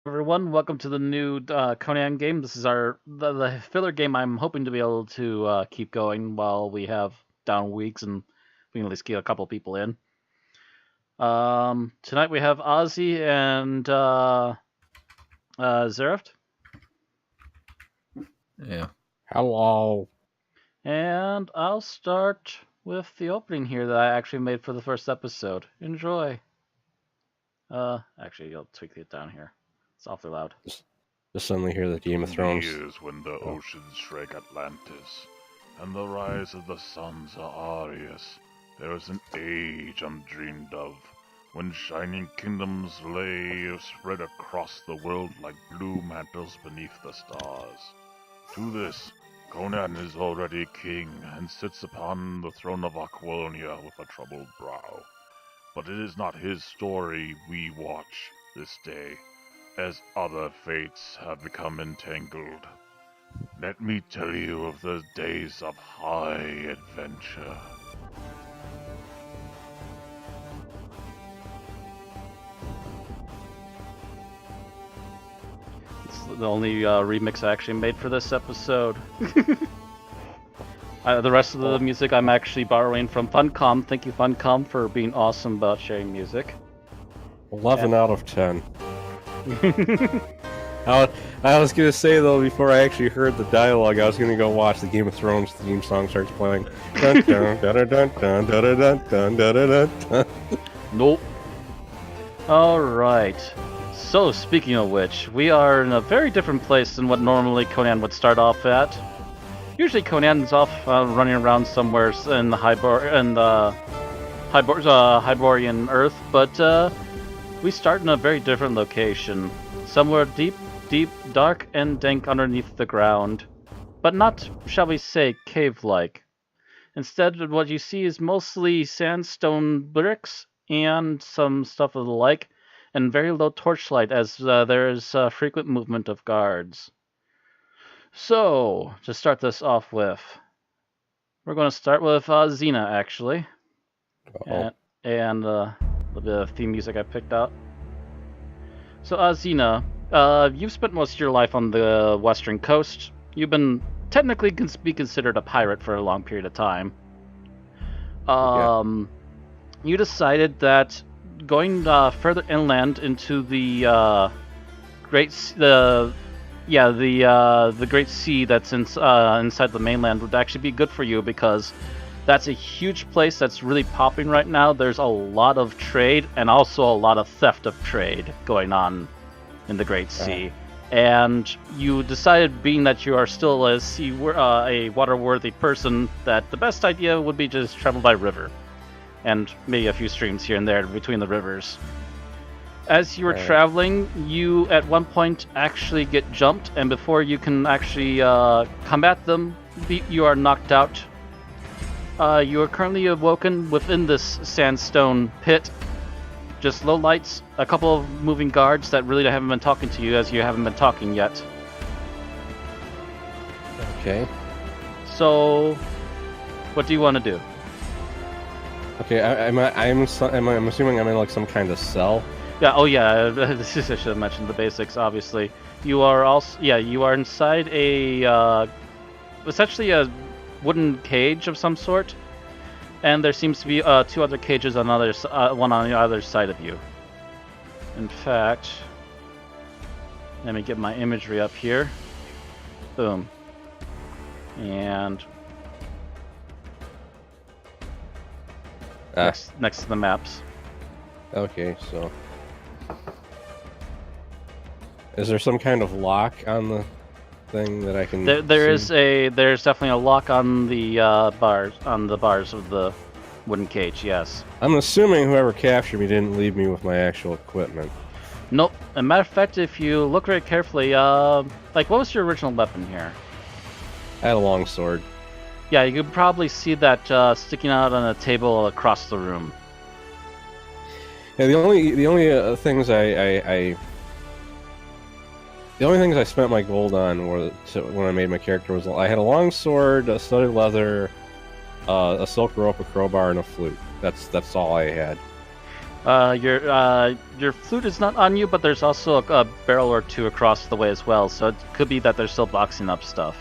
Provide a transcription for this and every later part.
Everyone, welcome to the new Conan game. This is the filler game. I'm hoping to be able to keep going while we have down weeks and we can at least get a couple people in. Tonight we have Ozzie and Zereft, Yeah. Hello. and I'll start with the opening here that I actually made for the first episode. Enjoy. Actually, you'll tweak it down here. It's awfully loud. Just suddenly hear the Game of Thrones. Years when the oceans shake Atlantis, and the rise of the sons of Arius, there was an age undreamed of, when shining kingdoms lay spread across the world like blue mantles beneath the stars. To this, Conan is already king and sits upon the throne of Aquonia with a troubled brow. But it is not his story we watch this day, as other fates have become entangled. Let me tell you of the days of high adventure. It's the only remix I actually made for this episode. The rest of the music I'm actually borrowing from Funcom. Thank you, Funcom, for being awesome about sharing music. 11 out of 10. I was going to say, though, before I actually heard the dialogue, I was going to go watch the Game of Thrones theme song starts playing. Dun, dun, dun, dun, dun, dun, dun, dun, dun, dun, dun. Nope. Alright. So, speaking of which, we are in a very different place than what normally Conan would start off at. Usually Conan's off running around somewhere in the Hyborian Earth, but we start in a very different location. Somewhere deep, dark, and dank underneath the ground. But not, shall we say, cave-like. Instead, what you see is mostly sandstone bricks and some stuff of the like, and very low torchlight as there is frequent movement of guards. So, to start this off with, we're going to start with Xena, actually. And a little bit of theme music I picked out. So, Xena, you've spent most of your life on the western coast. You've been technically be considered a pirate for a long period of time. You decided that going further inland into the Great Sea that's inside the mainland would actually be good for you, because that's a huge place that's really popping right now. There's a lot of trade and also a lot of theft of trade going on in the Great Sea. And you decided, being that you are still a water-worthy person, that the best idea would be just travel by river. And maybe a few streams here and there between the rivers. As you were traveling, you at one point actually get jumped, and before you can actually combat them, you are knocked out. You are currently awoken within this sandstone pit. Just low lights, a couple of moving guards that really haven't been talking to you, as you haven't been talking yet. Okay. So, what do you want to do? Okay, I'm assuming I'm in like some kind of cell. Yeah. Oh, yeah. I should have mentioned the basics. Obviously, you are also you are inside a essentially a wooden cage of some sort, and there seems to be two other cages on one on the other side of you. In fact, let me get my imagery up here. Boom. And next to the maps. Okay, so is there some kind of lock on the thing that I can? There's definitely a lock on the bars of the wooden cage. Yes. I'm assuming whoever captured me didn't leave me with my actual equipment. Nope. As a matter of fact, if you look very carefully, like, what was your original weapon here? I had a long sword. Yeah, you could probably see that sticking out on a table across the room. Yeah, the only things the only things I spent my gold on were when I made my character was I had a long sword, a studded leather, a silk rope, a crowbar, and a flute. That's all I had. Your flute is not on you, but there's also a barrel or two across the way as well. So it could be that they're still boxing up stuff.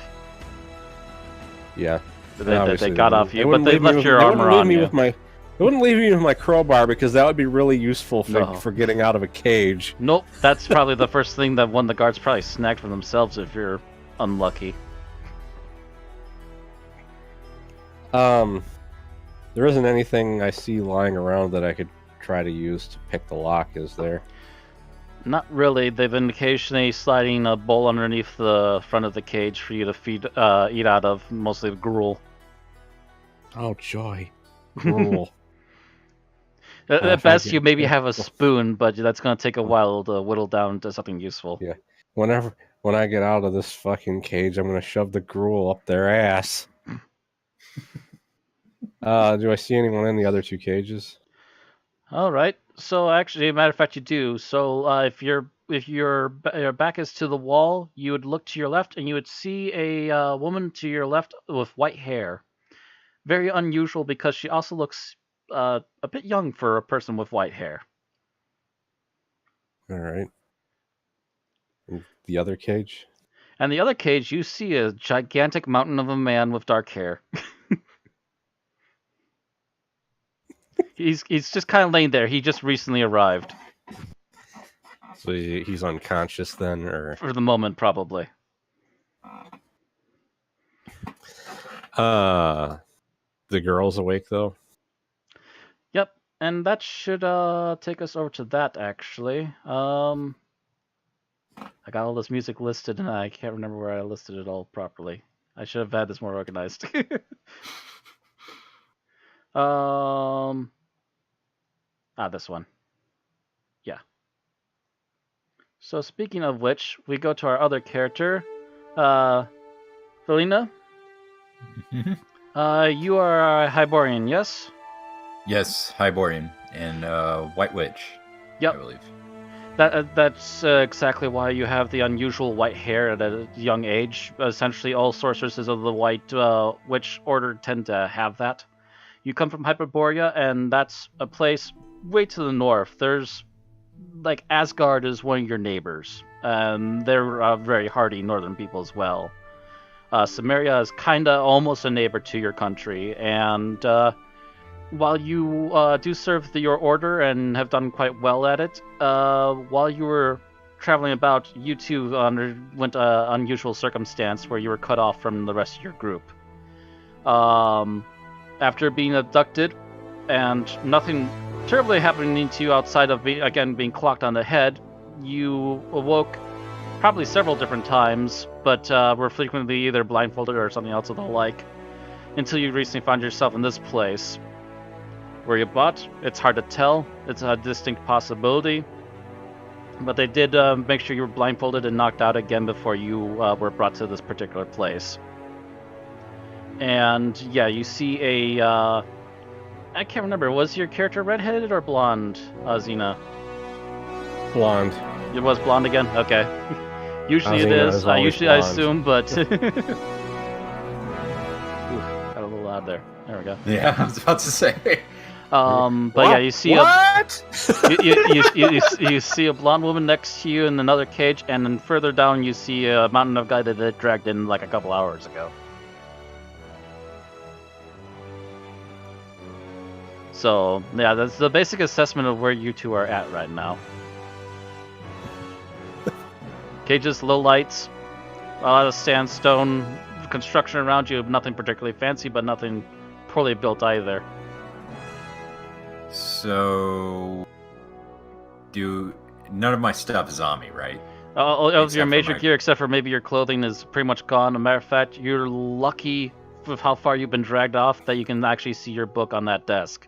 Yeah. They got off you, but they left your armor on you. They wouldn't leave me with my crowbar because that would be really useful for getting out of a cage. Nope, that's probably the first thing that one of the guards probably snagged for themselves if you're unlucky. There isn't anything I see lying around that I could try to use to pick the lock, is there? Not really. They've been occasionally sliding a bowl underneath the front of the cage for you to eat out of, mostly gruel. Oh, joy. Gruel. At best, you maybe have a spoon, but that's going to take a while to whittle down to something useful. Yeah. When I get out of this fucking cage, I'm going to shove the gruel up their ass. Do I see anyone in the other two cages? All right. So actually, matter of fact, you do. So if your back is to the wall, you would look to your left, and you would see a woman to your left with white hair. Very unusual because she also looks a bit young for a person with white hair. All right. And the other cage? And the other cage, you see a gigantic mountain of a man with dark hair. He's just kind of laying there. He just recently arrived. So he's unconscious then, or for the moment, probably. The girl's awake though. Yep, and that should take us over to that actually. I got all this music listed, and I can't remember where I listed it all properly. I should have had this more organized. This one. Yeah. So speaking of which, we go to our other character, Felina. You are a Hyborian, yes? Yes, Hyborian and White Witch. Yep. I believe. That's exactly why you have the unusual white hair at a young age. Essentially, all sorceresses of the White Witch Order tend to have that. You come from Hyperborea, and that's a place way to the north. There's, like, Asgard is one of your neighbors. They're very hardy northern people as well. Samaria is kinda almost a neighbor to your country, and while you do serve your order and have done quite well at it, while you were traveling about, you too underwent an unusual circumstance where you were cut off from the rest of your group. After being abducted and nothing terribly happening to you outside of being clocked on the head, you awoke probably several different times, but were frequently either blindfolded or something else of the like, until you recently found yourself in this place. Where you bought, it's hard to tell. It's a distinct possibility. But they did make sure you were blindfolded and knocked out again before you were brought to this particular place. And yeah, you see a... I can't remember, was your character redheaded or blonde, Xena? Blonde. It was blonde again? Okay. Usually it is. I assume, but... Ooh, got a little loud there. There we go. Yeah, I was about to say. But yeah, you see you see a blonde woman next to you in another cage, and then further down you see a mountain of guy that they dragged in like a couple hours ago. So yeah, that's the basic assessment of where you two are at right now. Cages, low lights, a lot of sandstone construction around you. Nothing particularly fancy, but nothing poorly built either. So, none of my stuff is on me, right? All of your major gear, except for maybe your clothing, is pretty much gone. As a matter of fact, you're lucky with how far you've been dragged off that you can actually see your book on that desk.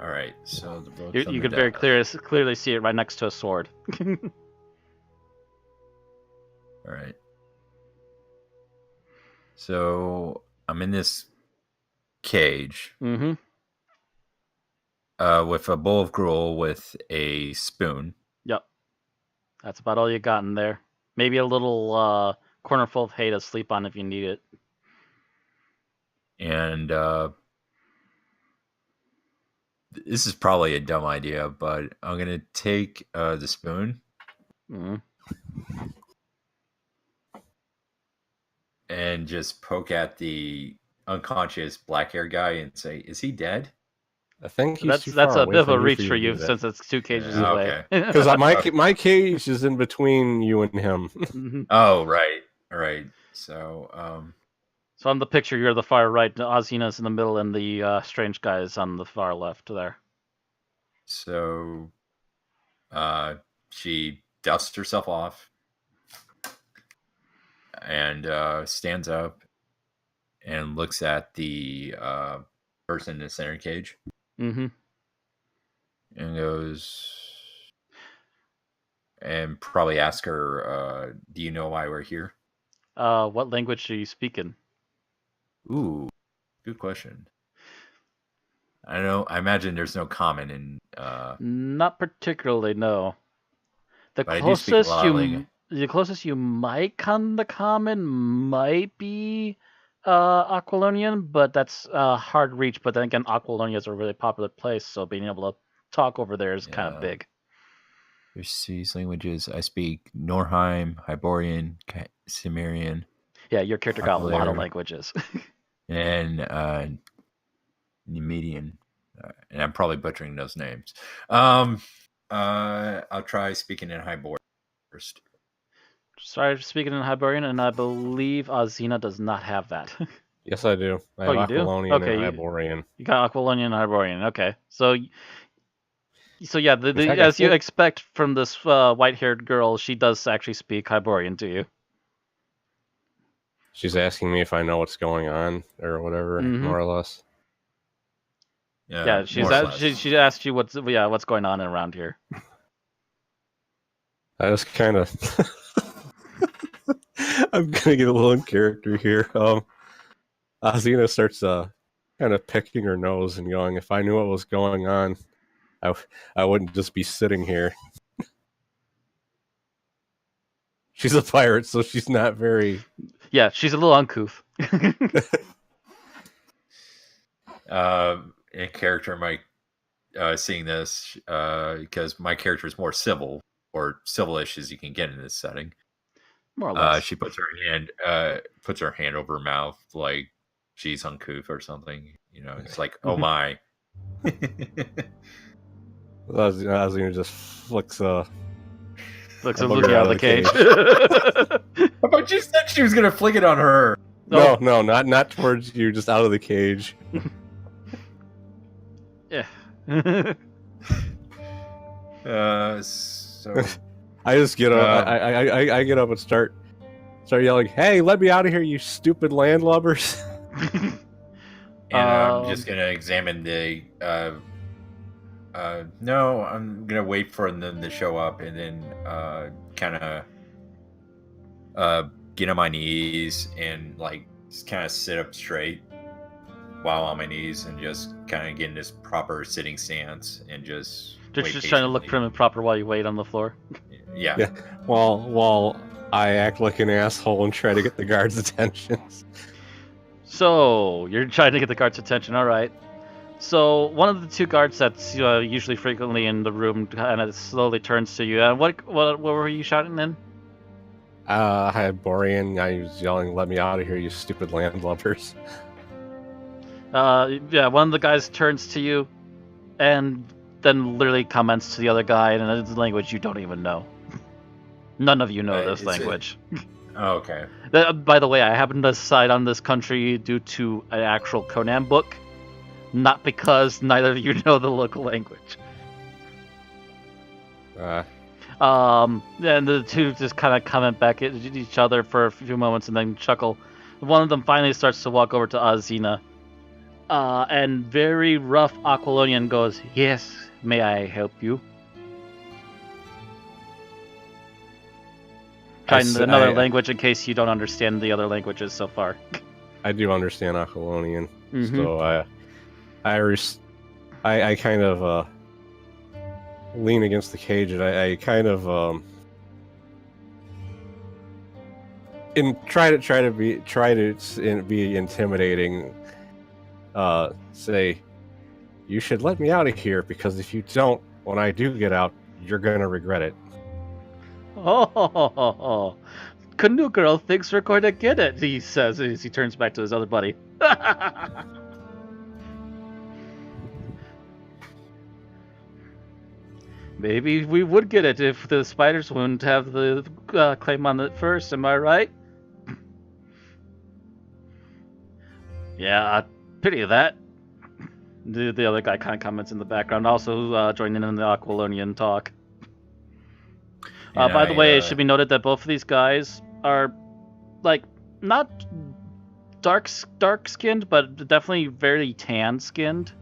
All right, so the book. You could very clearly see it right next to a sword. All right. So I'm in this cage. Mm-hmm. With a bowl of gruel with a spoon. Yep. That's about all you got in there. Maybe a little corner full of hay to sleep on if you need it. And This is probably a dumb idea, but I'm gonna take the spoon Mm. and just poke at the unconscious black hair guy and say, "Is he dead?" I think he's too That's far a away bit of a from you reach for to do you that. since it's 2 cages Yeah, away. okay. Because my cage is in between you and him. Mhm. Oh, right, right. So, So on the picture, you're the far right, Ozina's in the middle, and the strange guy is on the far left there. so she dusts herself off and stands up and looks at the person in the center cage Mm-hmm. and goes and probably ask her, "Do you know why we're here?" What language are you speaking? Ooh, good question. I know. I imagine there's no common in, Not particularly, no. but I do speak a lot of language. The closest you might come the common might be Aquilonian, but that's hard reach. But then again, Aquilonia is a really popular place, so being able to talk over there is kind of Yeah. big. There's these languages. I speak Norheim, Hyborian, Cimmerian, Yeah, your character got a lot of Aquilera, languages. and Nemedian. And I'm probably butchering those names. I'll try speaking in Hyborian first. Sorry, speaking in Hyborian, and I believe Azina does not have that. Yes, I do. I Oh, have you do? Aquilonian Okay, and Hyborian. you got Aquilonian and Hyborian. Okay, so yeah, In fact, I as you think expect from this white-haired girl, she does actually speak Hyborian to you. she's asking me if I know what's going on or whatever, Mhm. more or less. Yeah, More or less. she asked you what's going on around here. I just kind of. I'm gonna get a little in character here. Azina starts kind of picking her nose and going, "If I knew what was going on, I wouldn't just be sitting here." She's a pirate, so she's not very. Yeah, she's a little uncouth. In character, my seeing this because my character is more civil or civilish as you can get in this setting. More or less. She puts her hand over her mouth like she's uncouth or something. You know, it's like, oh my. Azina just flicks Looks a at booger Luke out of the cage. But you said she was gonna flick it on her. No, not towards you, just out of the cage. Yeah. So I just get up. I get up and start yelling, "Hey, let me out of here, you stupid landlubbers!" and I'm just gonna examine the. No, I'm gonna wait for them to show up and then kind of get on my knees and like just kind of sit up straight while on my knees and just kind of get in this proper sitting stance and just wait just trying to look patiently. prim and proper while you wait on the floor. Yeah. While I act like an asshole and try to get the guards' attention. So you're trying to get the guards' attention. All right. So one of the two guards that's usually frequently in the room kind of slowly turns to you. And what were you shouting then? I had Borean. I was yelling, "Let me out of here, you stupid landlubbers!" Yeah, one of the guys turns to you, and then literally comments to the other guy in a language you don't even know. None of you know this language. Oh, okay. By the way, I happen to decide on this country due to an actual Conan book, not because neither of you know the local language. And the two just kind of comment back at each other for a few moments and then chuckle. One of them finally starts to walk over to Azina, and very rough Aquilonian goes, "Yes, may I help you?" Trying another language in case you don't understand the other languages so far. I do understand Aquilonian, so I kind of lean against the cage and I kind of try to be intimidating. Say, You should let me out of here, because if you don't, when I do get out, you're gonna regret it. Oh, Canoe Girl thinks we're going to get it, he says as he turns back to his other buddy. Maybe we would get it if the spiders wouldn't have the claim on it first, am I right? Yeah, pity that. The other guy kind of comments in the background, also joining in the Aquilonian talk. By the way, it should be noted that both of these guys are, like, not dark-skinned, but definitely very tan-skinned.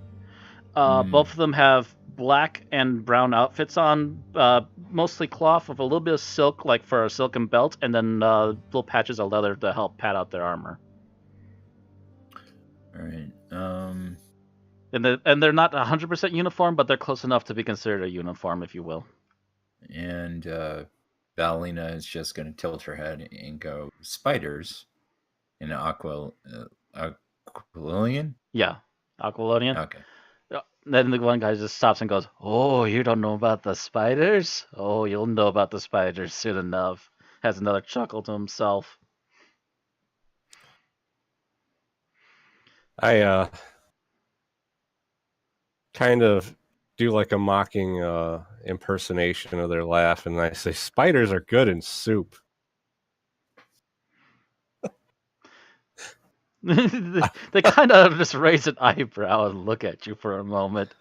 Both of them have black and brown outfits on, mostly cloth with a little bit of silk, like for a silken belt, and then little patches of leather to help pad out their armor. All right. And they're not 100% uniform, but they're close enough to be considered a uniform, if you will. And Balina is just going to tilt her head and go, spiders in Aquilonian? Yeah, Aquilonian. Okay. Then the one guy just stops and goes, "Oh, you don't know about the spiders? Oh, you'll know about the spiders soon enough." Has another chuckle to himself. I kind of do like a mocking impersonation of their laugh, and I say, "Spiders are good in soup." They kind of just raise an eyebrow and look at you for a moment.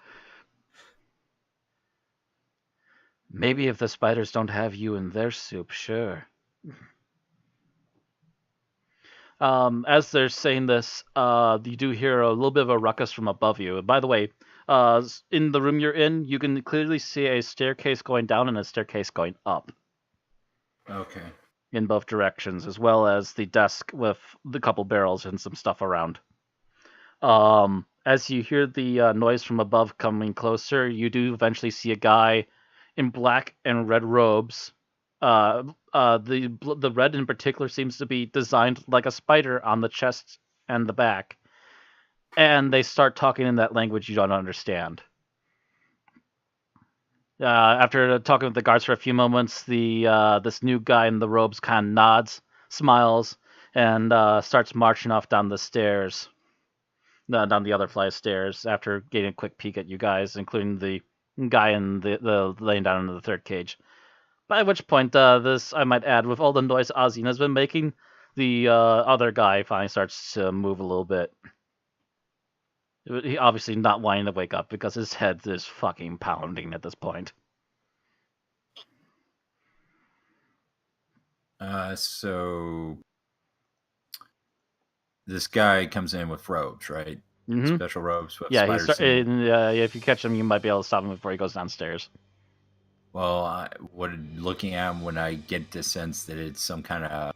Maybe if the spiders don't have you in their soup, sure. As they're saying this, you do hear a little bit of a ruckus from above you. By the way, in the room you're in, you can clearly see a staircase going down and a staircase going up. Okay. In both directions, as well as the desk with the couple barrels and some stuff around. As you hear the noise from above coming closer, you do eventually see a guy in black and red robes. The red in particular seems to be designed like a spider on the chest and the back. And they start talking in that language you don't understand. After talking with the guards for a few moments, this new guy in the robes kind of nods, smiles, and starts marching off down the stairs, down the other flight of stairs. After getting a quick peek at you guys, including the guy in the laying down into the third cage. By which point, this I might add, with all the noise Ozzie has been making, the other guy finally starts to move a little bit. He obviously not wanting to wake up because his head is fucking pounding at this point. So this guy comes in with robes, right? Mm-hmm. Special robes with yeah, spiders. If you catch him, you might be able to stop him before he goes downstairs. Well, looking at him, when I get the sense that it's some kind of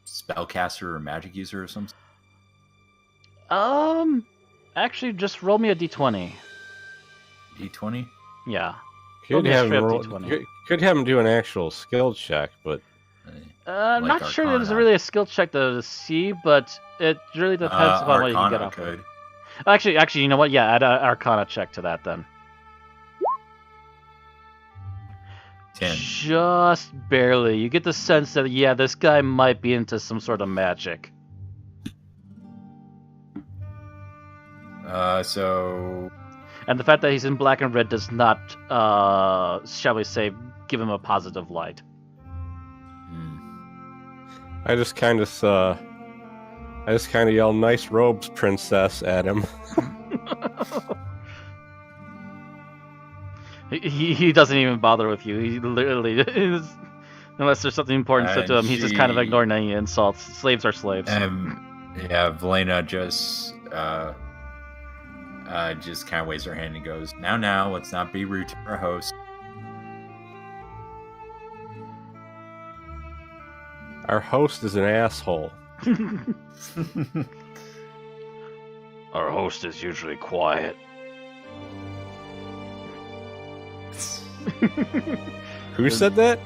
spellcaster or magic user or something. Actually, just roll me a d20. D20? Yeah. Could have D20. could have him do an actual skill check, but I'm like not sure Arcana. there's really a skill check to see, but it really depends upon what you can get off of it. Actually, you know what? Yeah, add an Arcana check to that then. 10. Just barely. You get the sense that, yeah, this guy might be into some sort of magic. And the fact that he's in black and red does not, shall we say, give him a positive light. I just kind of yell, "Nice robes, princess," at him. He doesn't even bother with you. He literally is, unless there's something important said to him, he's just kind of ignoring any insults. Slaves are slaves. Yeah, Valena just kind of waves her hand and goes, Now, let's not be rude to our host. Our host is an asshole. Our host is usually quiet. Who said that?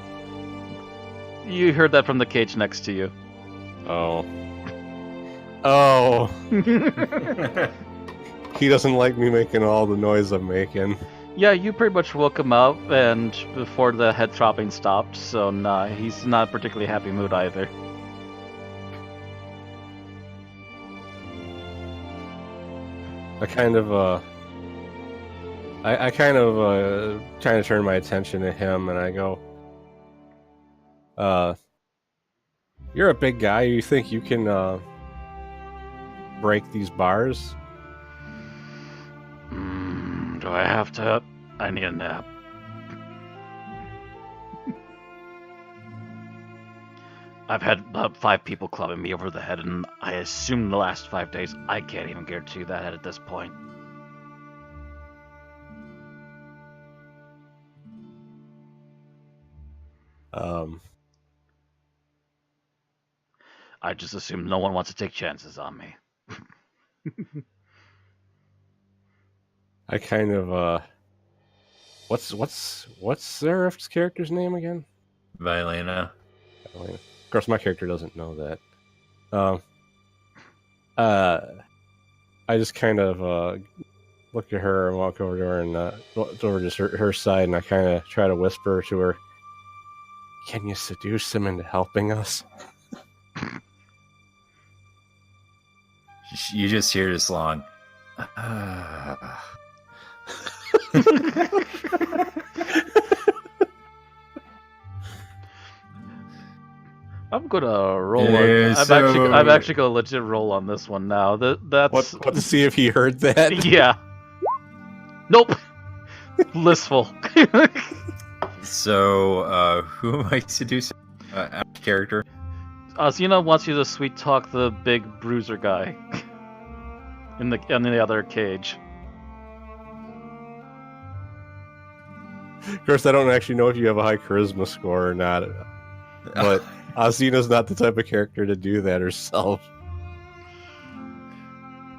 You heard that from the cage next to you. Oh. he doesn't like me making all the noise I'm making. Yeah, you pretty much woke him up, and before the head throbbing stopped, so nah, he's not a particularly happy mood either. I kind of trying to turn my attention to him, and I go, you're a big guy. You think you can break these bars? Do I have to? I need a nap. I've had about 5 people clubbing me over the head, and I assume in the last 5 days I can't even guarantee that at this point. I just assume no one wants to take chances on me. I kind of what's Seraph's character's name again? Violena. Of course, my character doesn't know that. I just kind of look at her and walk over to her and over just her side, and I kind of try to whisper to her, "Can you seduce him into helping us?" You just hear this long. I'm gonna roll. I'm actually gonna legit roll on this one now. That's what to see if he heard that. Yeah. Nope. Blissful. So, who am I seducing? Character? Xena wants you to sweet talk the big bruiser guy in the other cage. Of course, I don't actually know if you have a high charisma score or not, but Xena's not the type of character to do that herself.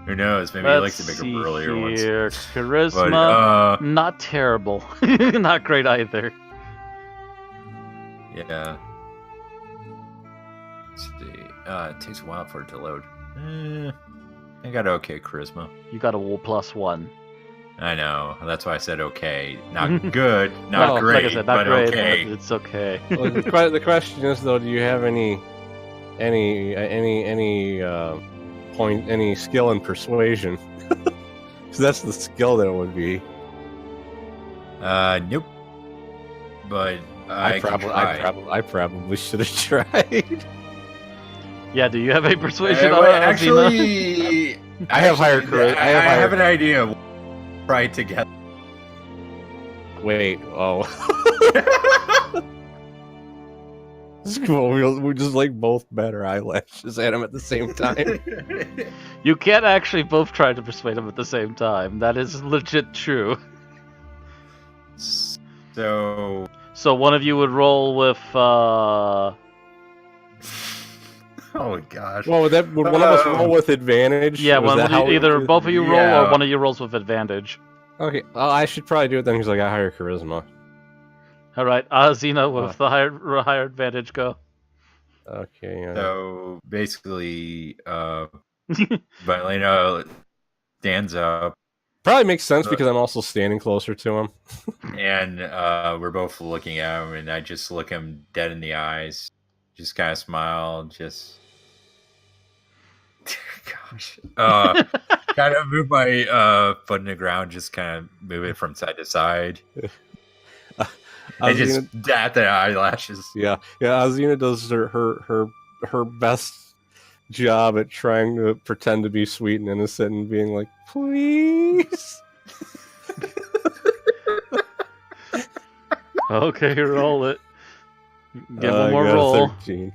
Who knows? Maybe he likes to make them earlier ones. Charisma, but, not terrible. Not great either. Yeah. Let's see. It takes a while for it to load. I got okay charisma. You got a +1. I know. That's why I said okay. Not good, not great, like I said, not but great, okay. But it's okay. Well, the question is though, do you have any skill in persuasion? So that's the skill that it would be. Nope. But I probably should have tried. Yeah, do you have a persuasion? Actually, I have higher charisma. I have an idea. Right together. Wait. Oh. This is cool. We just like both better eyelashes at him at the same time. You can't actually both try to persuade him at the same time. That is legit true. So one of you would roll with. Oh gosh. Well, would one of us roll with advantage? Yeah, either both of you roll or one of you rolls with advantage. Okay, I should probably do it then because I got higher charisma. All right, Xena with the higher advantage, go. Okay. So basically, Violena stands up. Probably makes sense because I'm also standing closer to him. And we're both looking at him, and I just look him dead in the eyes. Just kind of smile, just... Gosh. Kind of move my foot in the ground, just kind of move it from side to side. And just dab the eyelashes. Yeah. Xena does her best job at trying to pretend to be sweet and innocent and being like, please. Okay, roll it. Give one more roll. 13.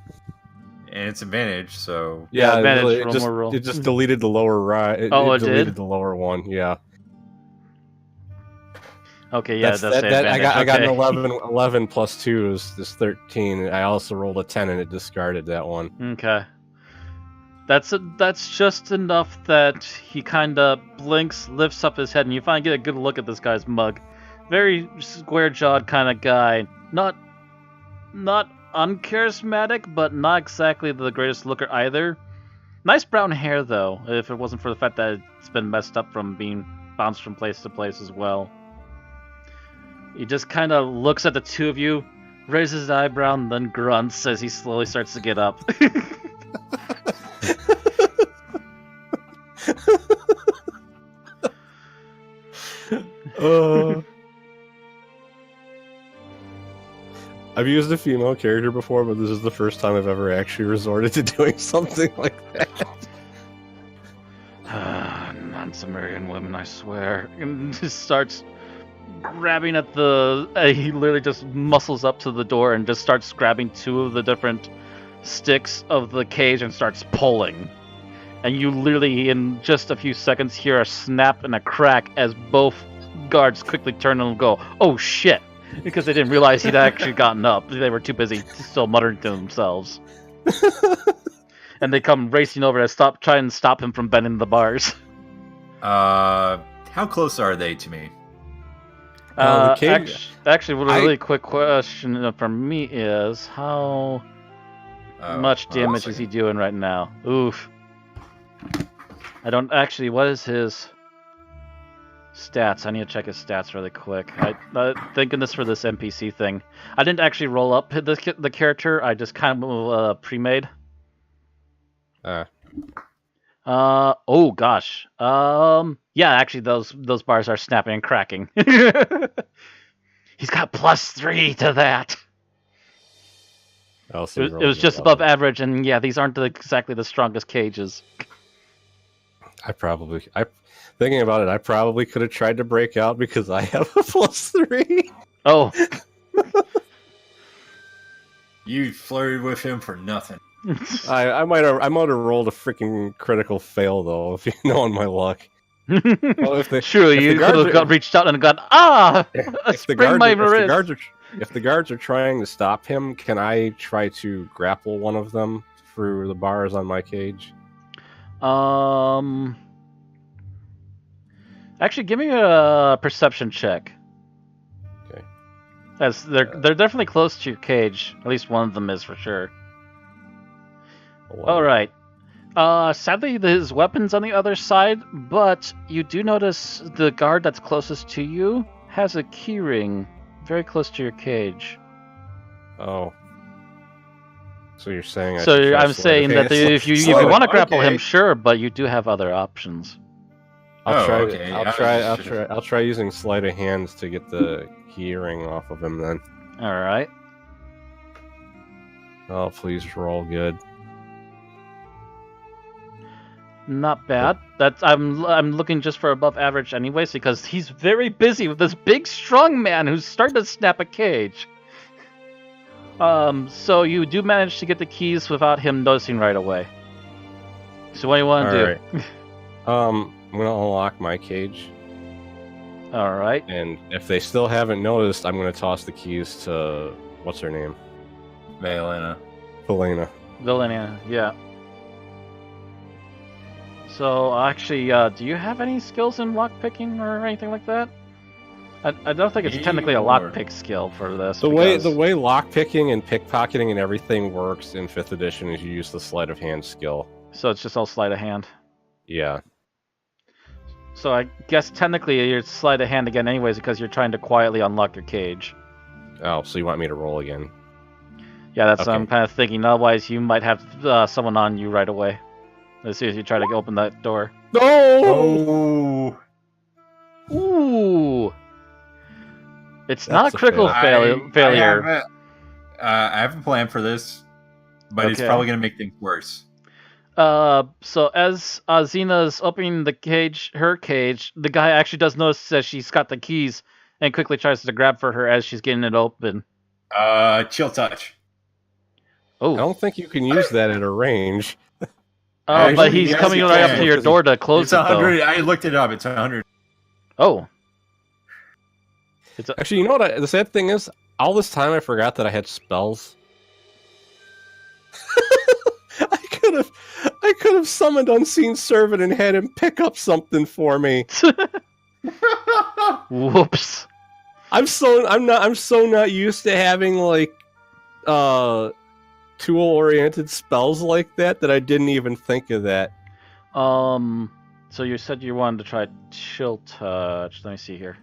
And it's advantage, so... Yeah, advantage, roll. It just deleted the lower right. It deleted the lower one, yeah. Okay, yeah, that's advantage. I got an 11 plus 2 is 13. I also rolled a 10 and it discarded that one. Okay. That's just enough that he kind of blinks, lifts up his head, and you finally get a good look at this guy's mug. Very square-jawed kind of guy. Not uncharismatic, but not exactly the greatest looker either. Nice brown hair, though, if it wasn't for the fact that it's been messed up from being bounced from place to place as well. He just kind of looks at the two of you, raises his eyebrow, and then grunts as he slowly starts to get up. I've used a female character before, but this is the first time I've ever actually resorted to doing something like that. Non-Sumerian women, I swear. And just starts grabbing at the... he literally just muscles up to the door and just starts grabbing two of the different sticks of the cage and starts pulling. And you literally, in just a few seconds, hear a snap and a crack as both guards quickly turn and go, "Oh shit!" Because they didn't realize he'd actually gotten up. They were too busy still muttering to themselves. And they come racing over to try and stop him from bending the bars. How close are they to me? The cage... Actually, what a really quick question for me is, how much damage is he doing right now? Oof. I don't actually... What is his stats? I need to check his stats really quick. Thinking this for this NPC thing. I didn't actually roll up the character. I just kind of pre-made. Oh gosh. Yeah, actually those bars are snapping and cracking. He's got +3 to that. It was just above average, and yeah, these aren't exactly the strongest cages. Thinking about it, I probably could have tried to break out because I have a +3. Oh. You flirted with him for nothing. I might have rolled a freaking critical fail though, if you know my luck. Well, Surely you could have reached out and gone, if the guards are trying to stop him, can I try to grapple one of them through the bars on my cage? Actually, give me a perception check. Okay. As they're definitely close to your cage. At least one of them is for sure. All right. Sadly, his weapon's on the other side, but you do notice the guard that's closest to you has a keyring very close to your cage. Oh. So you're saying? I'm saying that if you want to grapple him, sure, but you do have other options. I'll try using sleight of hands to get the keyring off of him then. All right. Oh, please roll good. Not bad. I'm looking just for above average anyways, because he's very busy with this big strong man who's starting to snap a cage. So you do manage to get the keys without him noticing right away. So what do you want to do? Right. I'm gonna unlock my cage. All right. And if they still haven't noticed, I'm gonna toss the keys to what's her name? Valena. Valena, yeah. So actually, do you have any skills in lockpicking or anything like that? I don't think it's technically a lockpick skill for this. The way lockpicking and pickpocketing and everything works in 5th edition is you use the sleight of hand skill. So it's just all sleight of hand. Yeah. So I guess technically you're sleight of hand again anyways because you're trying to quietly unlock your cage. Oh, so you want me to roll again? Yeah, that's what I'm kind of thinking. Otherwise, you might have someone on you right away as soon as you try to open that door. No! Oh! Ooh! It's not a critical failure. I have a plan for this, but it's probably going to make things worse. So as Xena's opening her cage, the guy actually does notice that she's got the keys and quickly tries to grab for her as she's getting it open. Chill touch. Oh, I don't think you can use that at a range. But he's coming right up to your door to close it's 100. I looked it up. It's 100. Oh. Actually, you know what? The sad thing is, all this time I forgot that I had spells. I could have summoned Unseen Servant and had him pick up something for me. Whoops. I'm so not used to having like tool-oriented spells like that I didn't even think of that. So you said you wanted to try Chill Touch. Let me see here.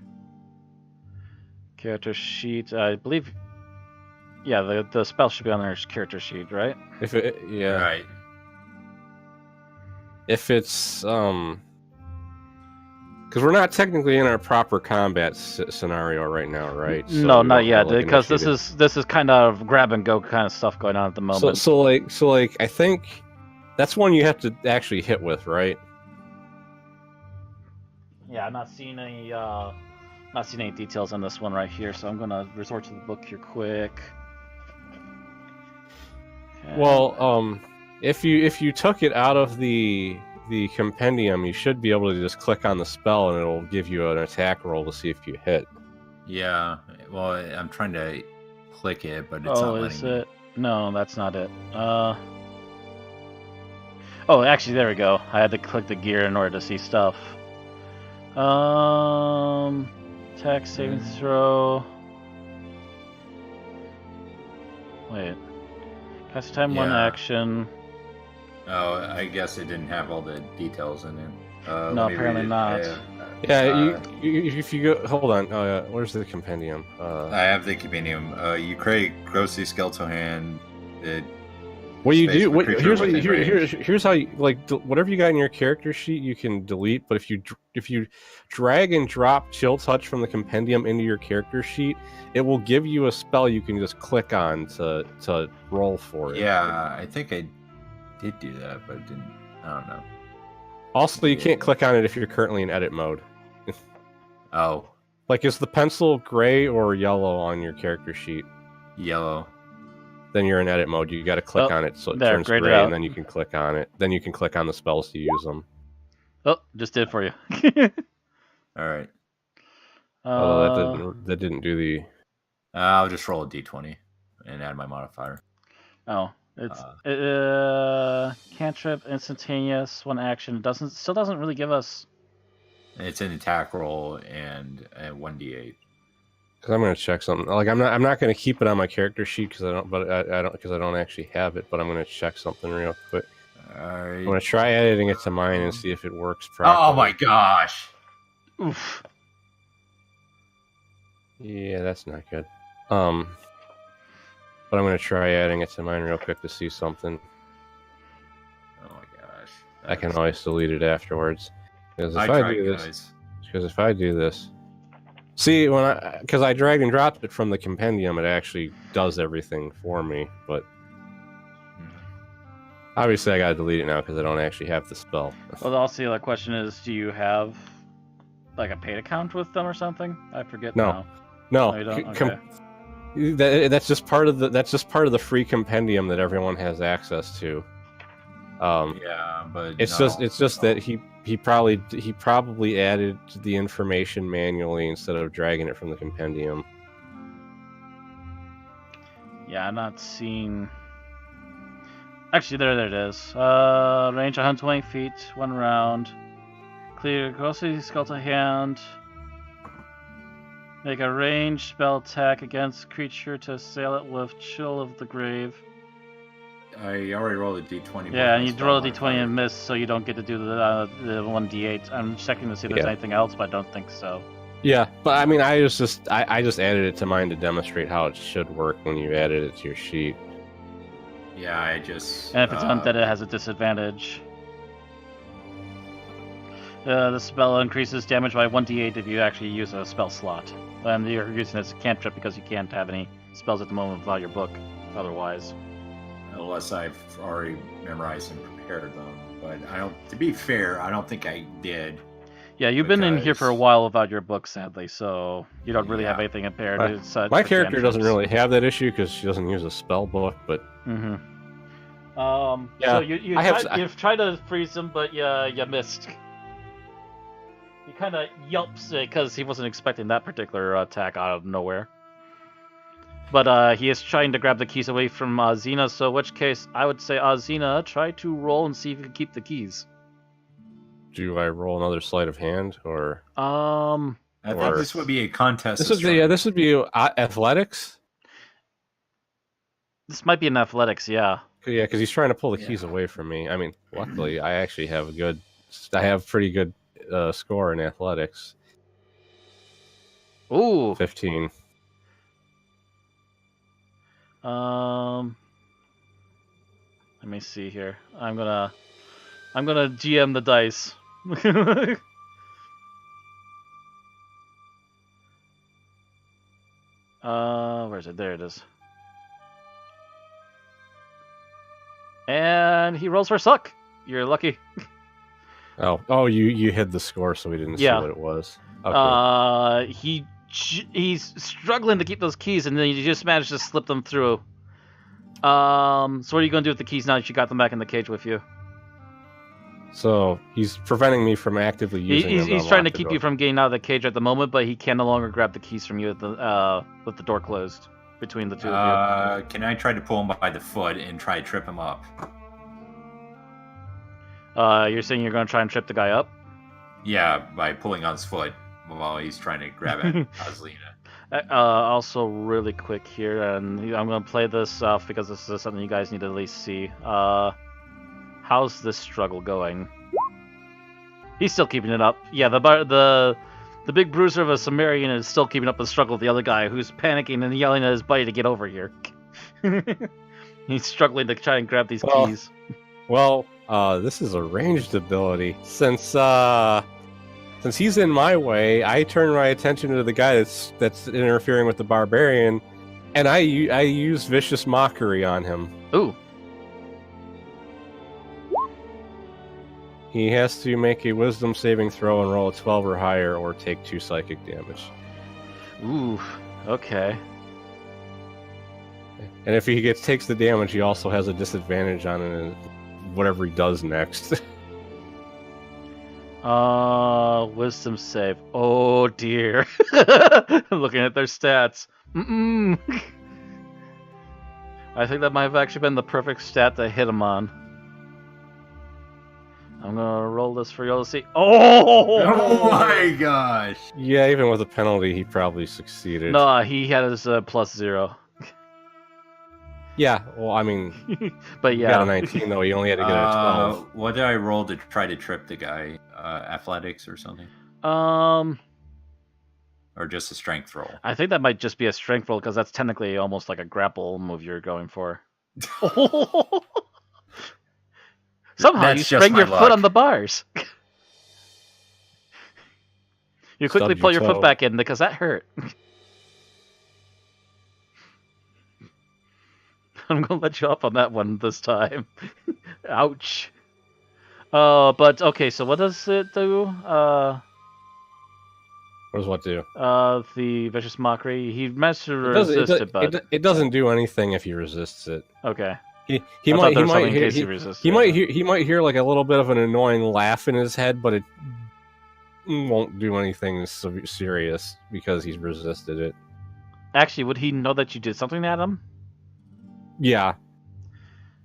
Character sheet. I believe. Yeah, the spell should be on their character sheet, right? Right. If it's because we're not technically in our proper combat scenario right now, right? So No, we not don't yet, have, like, because initiative. this is kind of grab and go kind of stuff going on at the moment. So I think that's one you have to actually hit with, right? Yeah, I'm not seeing any details on this one right here, so I'm gonna resort to the book here quick. Okay. Well, if you took it out of the compendium, you should be able to just click on the spell and it'll give you an attack roll to see if you hit. Yeah. Well, I'm trying to click it, but it's not letting is me. it? No, that's not it. Oh, actually, there we go. I had to click the gear in order to see stuff. Attack, saving throw. Wait. Cast time, one Yeah. action. Oh, I guess it didn't have all the details in it. No, Let me apparently read it. not. Yeah, if you go, hold on. Oh yeah, where's the compendium? I have the compendium. You create grossly skeletal hand. What you space do? for creature Here's within range. here's how you, like, whatever you got in your character sheet, you can delete. But if you drag and drop Chill Touch from the compendium into your character sheet, it will give you a spell you can just click on to roll for it. Yeah, I think I did do that, but it didn't. I don't know. Also, you can't click on it if you're currently in edit mode. Oh, Like, is the pencil gray or yellow on your character sheet? yellow. Then you're in edit mode. You got to click on it so it there, turns grayed it gray, out. and then you can click on it. Then you can click on the spells to use them. Oh, just did for you. All right. Although that didn't do the. I'll just roll a d20 and add my modifier. Oh, it's cantrip, instantaneous, one action. It still doesn't really give us. It's an attack roll and a 1d8. Because I'm gonna check something. Like, I'm not gonna keep it on my character sheet because I don't actually have it. But I'm gonna check something real quick. All right. I'm gonna try editing it to mine and see if it works properly. Oh my gosh. Oof. Yeah, that's not good. But I'm gonna try adding it to mine real quick to see something. Oh my gosh. I can always delete it afterwards. Because if I do this, see, because I dragged and dropped it from the compendium, it actually does everything for me. But obviously, I gotta delete it now because I don't actually have the spell. Well, also the other question is, do you have like a paid account with them or something? I forget now. No, you don't? Okay. that's just part of the free compendium that everyone has access to. Yeah, but it's just that he probably added the information manually instead of dragging it from the compendium. Yeah, I'm not seeing. Actually, there it is. Range 120 feet, one round. Clear grossly skeletal hand. Make a ranged spell attack against creature to assail it with Chill of the Grave. I already rolled a d20. Yeah, and you roll a d20 and miss, so you don't get to do the 1d8. I'm checking to see if there's anything else, but I don't think so. Yeah, but I mean, I just added it to mine to demonstrate how it should work when you added it to your sheet. Yeah, I just. And if it's undead, it has a disadvantage. The spell increases damage by 1d8 if you actually use a spell slot. And you're using it as a cantrip because you can't have any spells at the moment without your book, otherwise. Unless I've already memorized and prepared them. But I don't. To be fair, I don't think I did. Yeah, you've been in here for a while without your book, sadly, so you don't really have anything impaired. My character doesn't really have that issue because she doesn't use a spell book, but... Mm-hmm. Yeah, so you've tried to freeze him, but you missed. He kind of yelps because he wasn't expecting that particular attack out of nowhere. But he is trying to grab the keys away from Xena, so in which case I would say, Xena, try to roll and see if you can keep the keys. Do I roll another sleight of hand, or? I think this would be a contest. This would be athletics. This might be in athletics, yeah. Yeah, because he's trying to pull the keys away from me. I mean, luckily, I actually have I have pretty good score in athletics. Ooh. 15. Let me see here. I'm gonna GM the dice. Where is it? There it is. And he rolls for suck. You're lucky. Oh, you hid the score, so we didn't see what it was. Okay. He's struggling to keep those keys, and then you just managed to slip them through. So what are you gonna do with the keys now that you got them back in the cage with you? So he's preventing me from actively using them. He's trying to keep you from getting out of the cage at the moment, but he can no longer grab the keys from you with the door closed between the two of you. Can I try to pull him by the foot and try to trip him up? You're saying you're going to try and trip the guy up? Yeah, by pulling on his foot while he's trying to grab at Ozlina. Also, really quick here, and I'm going to play this off because this is something you guys need to at least see. How's this struggle going? He's still keeping it up. Yeah, the big bruiser of a Sumerian is still keeping up the struggle with the other guy, who's panicking and yelling at his buddy to get over here. He's struggling to try and grab these keys. Well, this is a ranged ability. Since he's in my way, I turn my attention to the guy that's interfering with the barbarian, and I use vicious mockery on him. Ooh. He has to make a wisdom saving throw and roll a 12 or higher, or take 2 psychic damage. Ooh. Okay. And if he takes the damage, he also has a disadvantage on it, whatever he does next. Wisdom save. Oh dear. Looking at their stats. I think that might have actually been the perfect stat to hit him on. I'm gonna roll this for y'all to see. Oh my gosh! Yeah, even with a penalty, he probably succeeded. No, he had his +0. Yeah, well, I mean, but yeah, he got a 19 though. He only had to get a 12. What did I roll to try to trip the guy? Athletics or something? Or just a strength roll? I think that might just be a strength roll because that's technically almost like a grapple move you're going for. Somehow That's you just sprang my your luck. foot on the bars. You quickly Stubbed pull your your toe. foot back in because that hurt. I'm gonna let you off on that one this time. Ouch. But okay, so what does it do? What does what do? The vicious mockery. He managed to resist it, but it doesn't do anything if he resists it. okay. He I might thought there was something in hear, case he resists he it. might hear like a little bit of an annoying laugh in his head, but it won't do anything serious because he's resisted it. Actually, would he know that you did something at him? Yeah,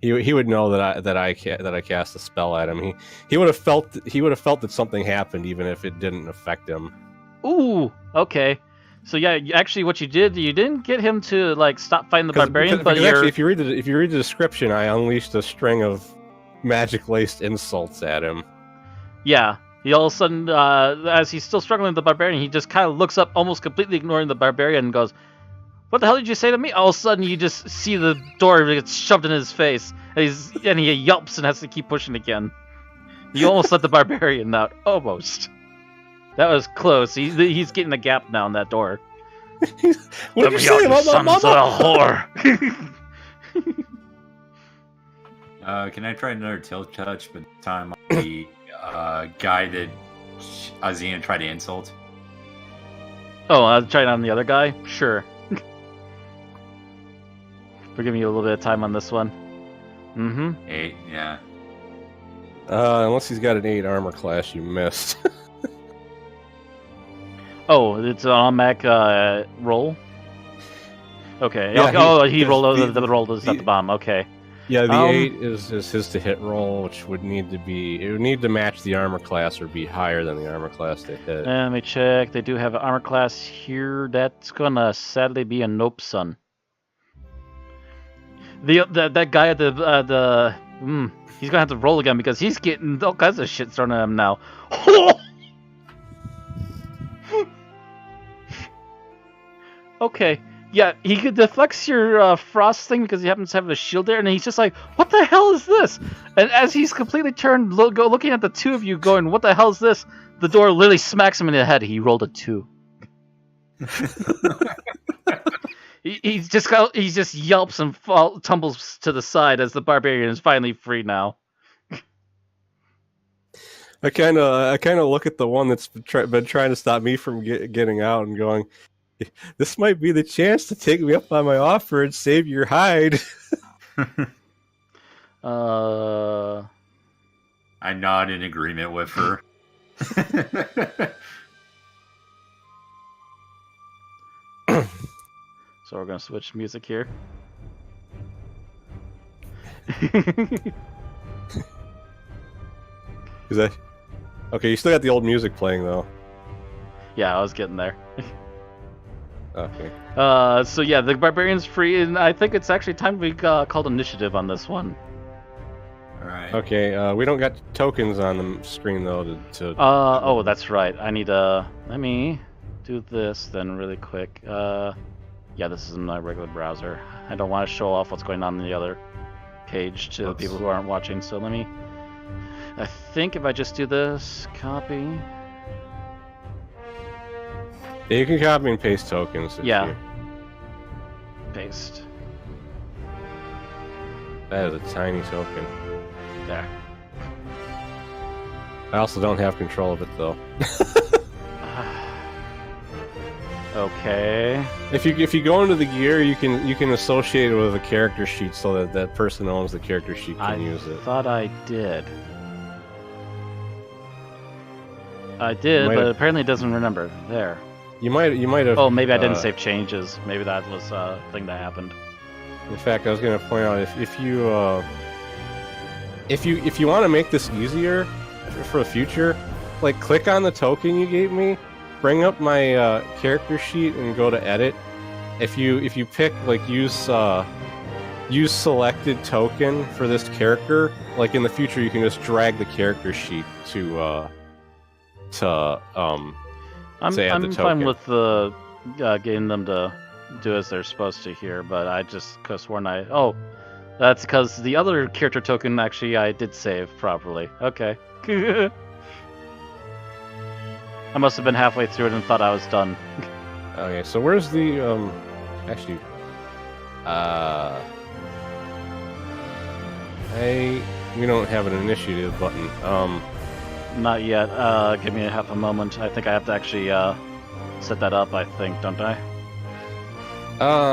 he would know that I cast a spell at him. He would have felt that something happened even if it didn't affect him. Ooh, okay. So yeah, actually, what you didn't get him to like stop fighting the barbarian, but because actually, if you read the description, I unleashed a string of magic-laced insults at him. yeah, he all of a sudden, as he's still struggling with the barbarian, he just kind of looks up, almost completely ignoring the barbarian, and goes, "What the hell did you say to me?" All of a sudden, you just see the door gets shoved in his face, and he yelps and has to keep pushing again. You almost let the barbarian out, almost. That was close. He's getting a gap now in that door. What did you say about my mama? Whore. Can I try another tilt touch, but this time on the guy that Ozzie tried to insult? Oh, I'll try it on the other guy? Sure. We're giving you a little bit of time on this one. 8, yeah. Unless he's got an 8 armor class, you missed. Oh, it's an automatic roll? Okay. Yeah, he rolled the roll to set the bomb. Okay. Yeah, the 8 is his to hit roll, which would need to match the armor class or be higher than the armor class to hit. Let me check. They do have an armor class here. That's gonna sadly be a nope, son. That guy at he's gonna have to roll again because he's getting all kinds of shit thrown at him now. Okay, yeah, he could deflects your frost thing because he happens to have a shield there, and he's just like, "What the hell is this?" And as he's completely turned, looking at the two of you, going, "What the hell is this?" The door literally smacks him in the head. He rolled a 2. He just yelps and tumbles to the side as the barbarian is finally free now. I kind of look at the one that's been trying to stop me from getting out and going, "This might be the chance to take me up on my offer and save your hide." I nod in agreement with her. So we're gonna switch music here. Is that okay? You still got the old music playing though. Yeah, I was getting there. Okay. So yeah, the barbarian's free, and I think it's actually time we called initiative on this one. All right. Okay. We don't got tokens on the screen though to. Oh, that's right. I need let me do this then really quick. Yeah, this is my regular browser. I don't want to show off what's going on in the other page to the people who aren't watching. So let me. I think if I just do this, copy. Yeah, you can copy and paste tokens. Yeah. Paste. That is a tiny token. There. I also don't have control of it though. Okay. If you go into the gear, you can associate it with a character sheet so that that person owns the character sheet can use it. I thought I did. I did, but apparently it doesn't remember. There. You might have. Oh, maybe I didn't save changes. Maybe that was a thing that happened. In fact, I was going to point out if you want to make this easier for the future, like click on the token you gave me, bring up my character sheet and go to edit. If you pick like use selected token for this character, like in the future you can just drag the character sheet to I'm fine with getting them to do as they're supposed to here, but I just could have sworn that's because the other character token actually I did save properly. Okay. I must have been halfway through it and thought I was done. Okay, so where's the actually we don't have an initiative button. Not yet. Give me half a moment. I think I have to actually set that up, I think, don't I?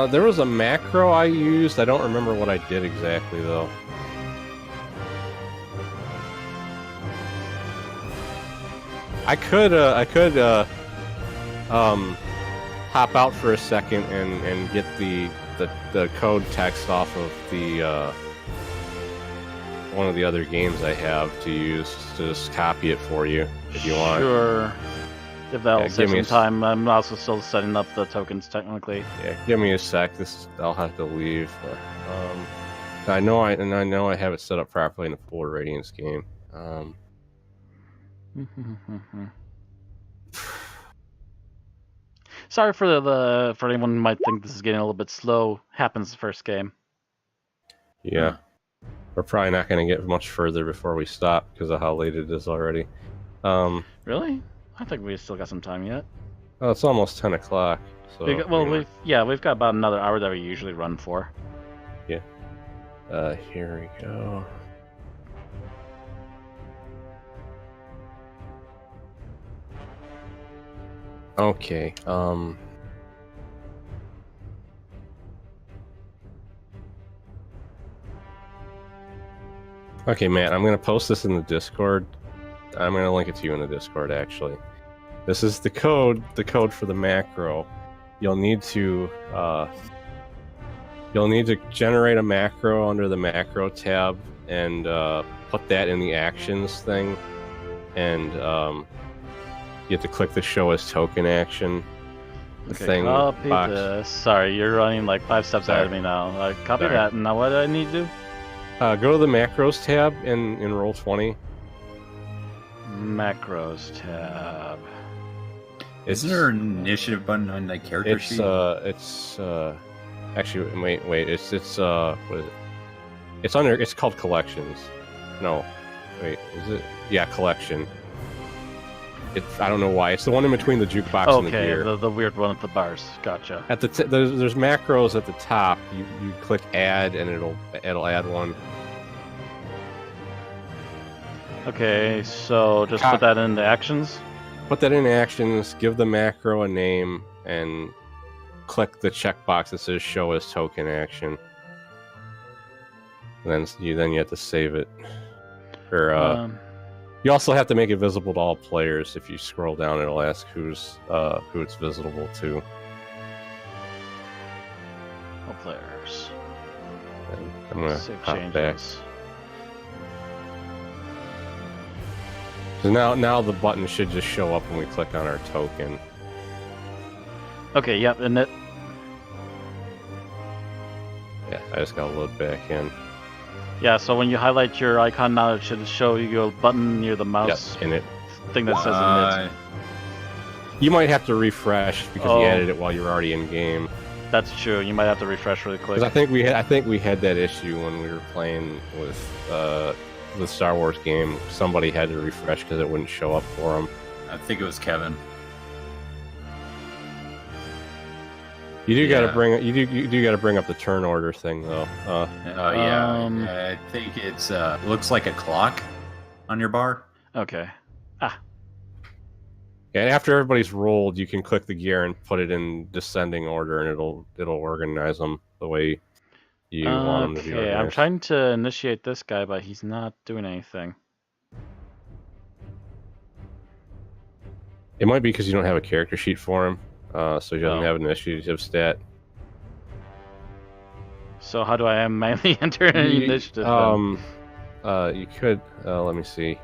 There was a macro I used. I don't remember what I did exactly though. I could hop out for a second and get the code text off of the one of the other games I have to use to just copy it for you if you want. Sure. If that'll save some time. I'm also still setting up the tokens technically. Yeah, give me a sec. I'll have to leave. I know I have it set up properly in the full Radiance game. Sorry for for anyone who might think this is getting a little bit slow. Happens the first game. Yeah. We're probably not going to get much further before we stop because of how late it is already. Really? I think we still got some time yet. Oh, it's almost 10 o'clock. So we've got about another hour that we usually run for. Yeah. Here we go. Okay. Okay, Matt, I'm going to post this in the Discord. I'm going to link it to you in the Discord, actually. This is the code for the macro. You'll need to generate a macro under the macro tab and put that in the actions thing. And you have to click the show as token action. Okay, thing copy box. this. Sorry, you're running like 5 steps ahead of me now. Copy Sorry. that. Now what do I need to do? Go to the macros tab in Roll20. Macros tab. Isn't there an initiative button on the character sheet? Actually, wait. It's what is it? It's under. It's called collections. No, wait. Is it? Yeah, collection. I don't know why. It's the one in between the jukebox and the Okay, gear. the weird one with the bars. Gotcha. At the there's macros at the top. You click add and it'll add one. Okay, so just put that into actions. Put that in actions. Give the macro a name and click the checkbox that says show as token action. And then you have to save it. Or you also have to make it visible to all players. If you scroll down, it'll ask who it's visible to. All players. And I'm gonna Save hop changes. back. So now the button should just show up when we click on our token. Okay, yep, and it. Yeah, I just gotta load back in. Yeah, so when you highlight your icon now, it should show you a button near the mouse Yep, in it. thing that says init. You might have to refresh because you added it while you're already in game. That's true. You might have to refresh really quick. Because I think we had that issue when we were playing with the Star Wars game. Somebody had to refresh because it wouldn't show up for them. I think it was Kevin. You do gotta bring up the turn order thing though. I think it's looks like a clock on your bar. Okay. And after everybody's rolled, you can click the gear and put it in descending order, and it'll organize them the way you want them to be Okay, organized. I'm trying to initiate this guy, but he's not doing anything. It might be because you don't have a character sheet for him, so he doesn't have an initiative stat. So how do I manually enter an initiative? You could. Let me see.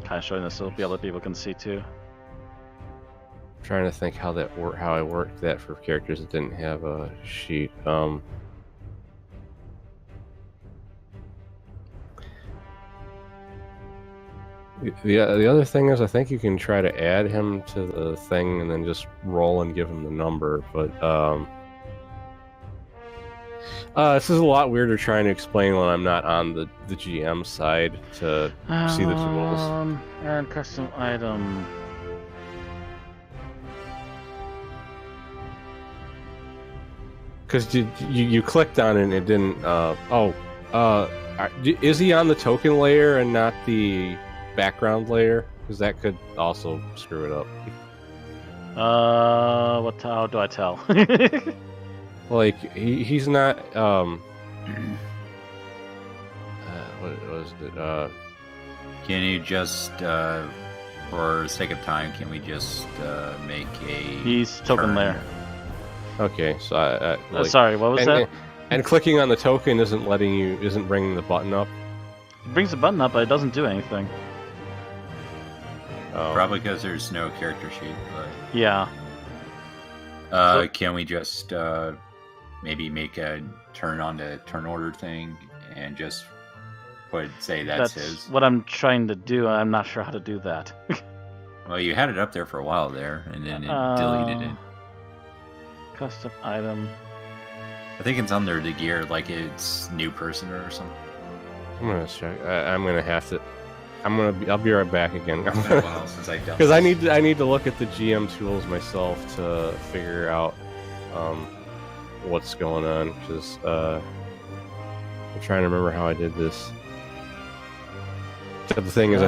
Kind of showing this so the other people can see too. I'm trying to think how I worked that for characters that didn't have a sheet. The other thing is, I think you can try to add him to the thing and then just roll and give him the number. But this is a lot weirder trying to explain when I'm not on the GM side to see the tools. And custom item. Because you clicked on it and it didn't. Is he on the token layer and not the background layer? Because that could also screw it up. How do I tell? Like he's not. What was it? Can you just, for sake of time, can we just make a? He's token turn? layer. Okay, so Sorry, what was that? And clicking on the token isn't bringing the button up. It brings the button up, but it doesn't do anything. Probably because there's no character sheet. But... Yeah. Can we just maybe make a turn on the turn order thing and just say that's his? What I'm trying to do. I'm not sure how to do that. Well, you had it up there for a while there, and then it deleted it. Custom item. I think it's under the gear, like it's new person or something. I'm gonna check. I'm gonna have to. I'll be right back again. It's been a while since I've done. Because I need to look at the GM tools myself to figure out what's going on. Because I'm trying to remember how I did this. But the thing is,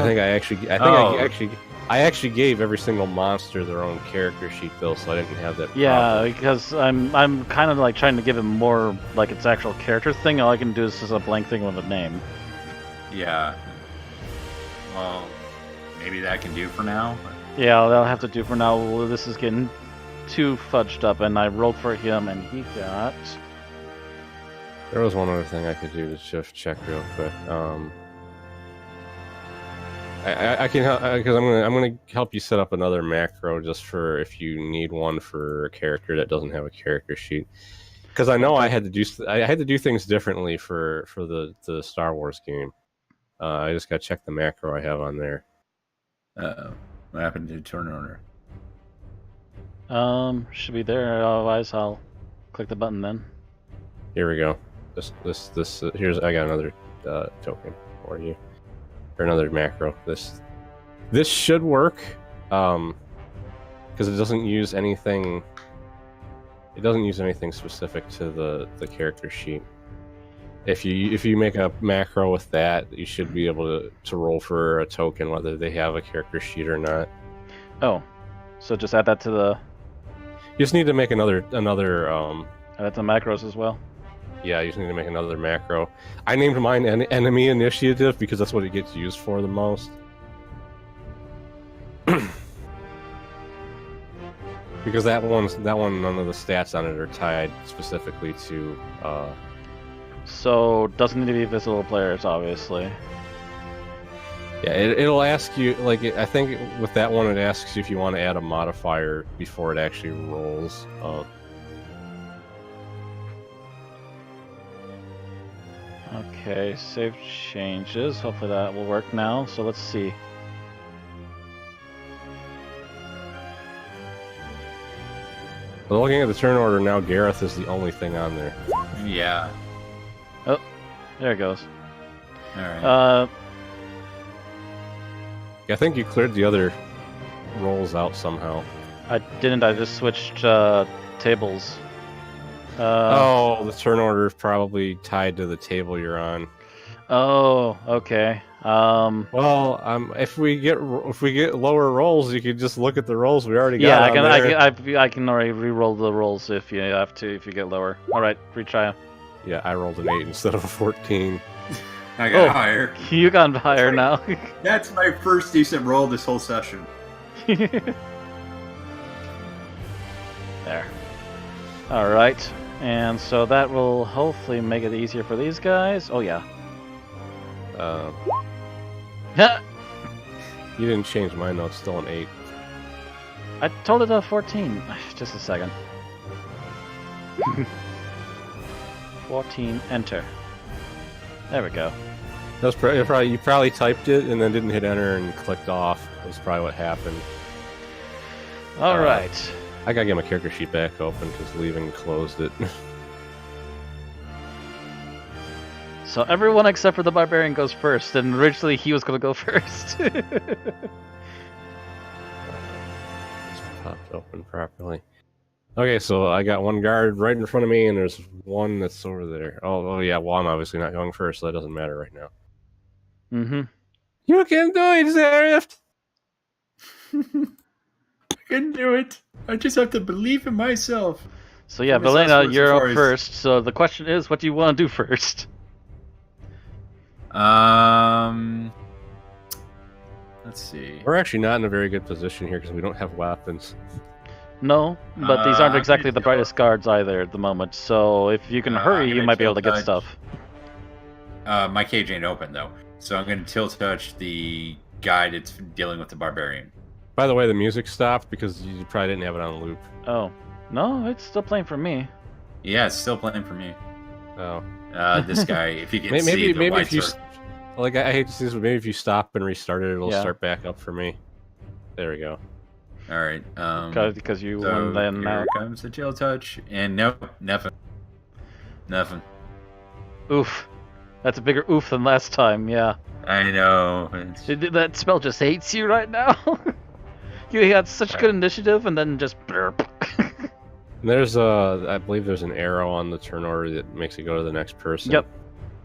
I actually gave every single monster their own character sheet though, so I didn't have that. Yeah, problem. because I'm kind of like trying to give it more like its actual character thing. All I can do is just a blank thing with a name. Yeah. Well, maybe that can do for now. Yeah, that'll have to do for now. Well, this is getting too fudged up, and I rolled for him, and he got. There was one other thing I could do to just check real quick. I can help because I'm gonna help you set up another macro just for if you need one for a character that doesn't have a character sheet. Because I know I had to do things differently for the Star Wars game. I just got to check the macro I have on there. What happened to turn order? Should be there. Otherwise, I'll click the button then. Here we go. This here's I got another token for you, or another macro. This should work, because it doesn't use anything. It doesn't use anything specific to the character sheet. If you make a macro with that, you should be able to roll for a token whether they have a character sheet or not. Oh, so just add that to the. You just need to make another. Add that to the macros as well. Yeah, you just need to make another macro. I named mine Enemy Initiative because that's what it gets used for the most. Because that one, none of the stats on it are tied specifically to. So doesn't need to be visible players, obviously. Yeah, it'll ask you I think with that one it asks you if you want to add a modifier before it actually rolls. Okay, save changes. Hopefully that will work now. So let's see. But looking at the turn order now, Gareth is the only thing on there. Yeah. Oh, there it goes. All right. I think you cleared the other rolls out somehow. I didn't. I just switched tables. The turn order is probably tied to the table you're on. Oh, okay. Well, if we get lower rolls, you can just look at the rolls we already got. I can already re-roll the rolls if you have to. If you get lower. All right, retry 'em. Yeah, I rolled an 8 instead of a 14. I got higher. You got higher now. That's my first decent roll this whole session. There. All right, and so that will hopefully make it easier for these guys. Oh yeah. You didn't change mine though. It's still an 8. I told it a 14. Just a second. 14. Enter. There we go. That's probably you probably typed it and then didn't hit enter and clicked off. That's probably what happened. All right. I gotta get my character sheet back open because leaving closed it. So everyone except for the barbarian goes first, and originally he was going to go first. Just popped open properly. Okay, so I got one guard right in front of me, and there's one that's over there. Oh yeah, well I'm obviously not going first, so that doesn't matter right now. Mm-hmm. You can do it, Zareth! I can do it. I just have to believe in myself. So yeah, Belena, you're up first. So the question is, what do you want to do first? Let's see. We're actually not in a very good position here because we don't have weapons. No, but these aren't exactly the brightest guards either at the moment. So if you can hurry, you might be able to get stuff. My cage ain't open though, so I'm going to tilt touch the guy that's dealing with the barbarian. By the way, the music stopped because you probably didn't have it on loop. Oh, no, it's still playing for me. Yeah, it's still playing for me. Oh. This guy, if you can maybe, see the maybe white if you, like I hate to see this, but maybe if you stop and restart it, it'll Yeah. start back up for me. There we go. All right. Because you So won then here now. comes the chill touch, and nope, nothing. Nothing. Oof. That's a bigger oof than last time, yeah. I know. That spell just hates you right now. You had such good initiative and then just burp. There's I believe there's an arrow on the turn order that makes it go to the next person. Yep.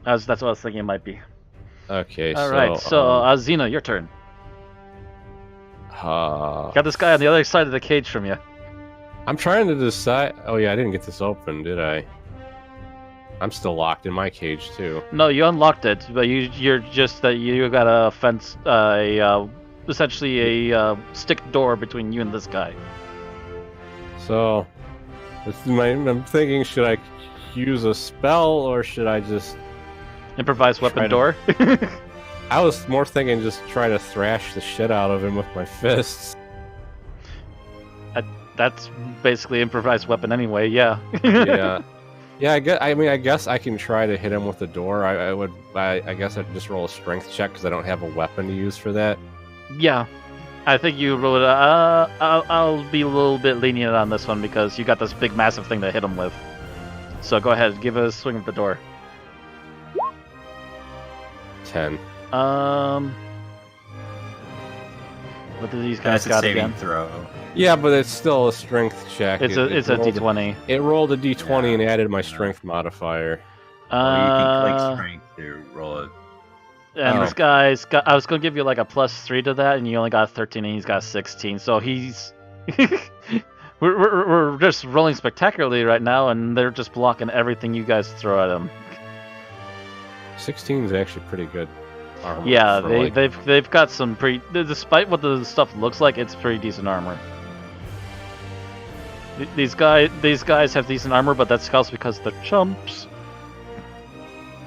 That's what I was thinking it might be. Okay, Alright, so Xena, your turn. Got this guy on the other side of the cage from you. I'm trying to decide. Oh yeah, I didn't get this open, did I? I'm still locked in my cage too. No, you unlocked it, but you're just that you got a fence, essentially a stick door between you and this guy. So, I'm thinking, should I use a spell or should I just Improvised weapon to- door. I was more thinking just try to thrash the shit out of him with my fists. That's basically improvised weapon anyway. Yeah. Yeah. Yeah, I guess I can try to hit him with the door. I guess I'd just roll a strength check because I don't have a weapon to use for that. Yeah. I think you rolled. I'll be a little bit lenient on this one because you got this big, massive thing to hit him with. So go ahead, give it a swing at the door. 10. What do these guys got again? Throw. Yeah, but it's still a strength check. It's a d20. It rolled a d20 and added my strength modifier. Or you can click strength to roll it. And this guy's got. I was gonna give you like a +3 to that, and you only got 13, and he's got 16. So he's. we're just rolling spectacularly right now, and they're just blocking everything you guys throw at him. 16 is actually pretty good armor. Yeah, they've got some pretty. Despite what the stuff looks like, it's pretty decent armor. These guys have decent armor, but that's also because they're chumps.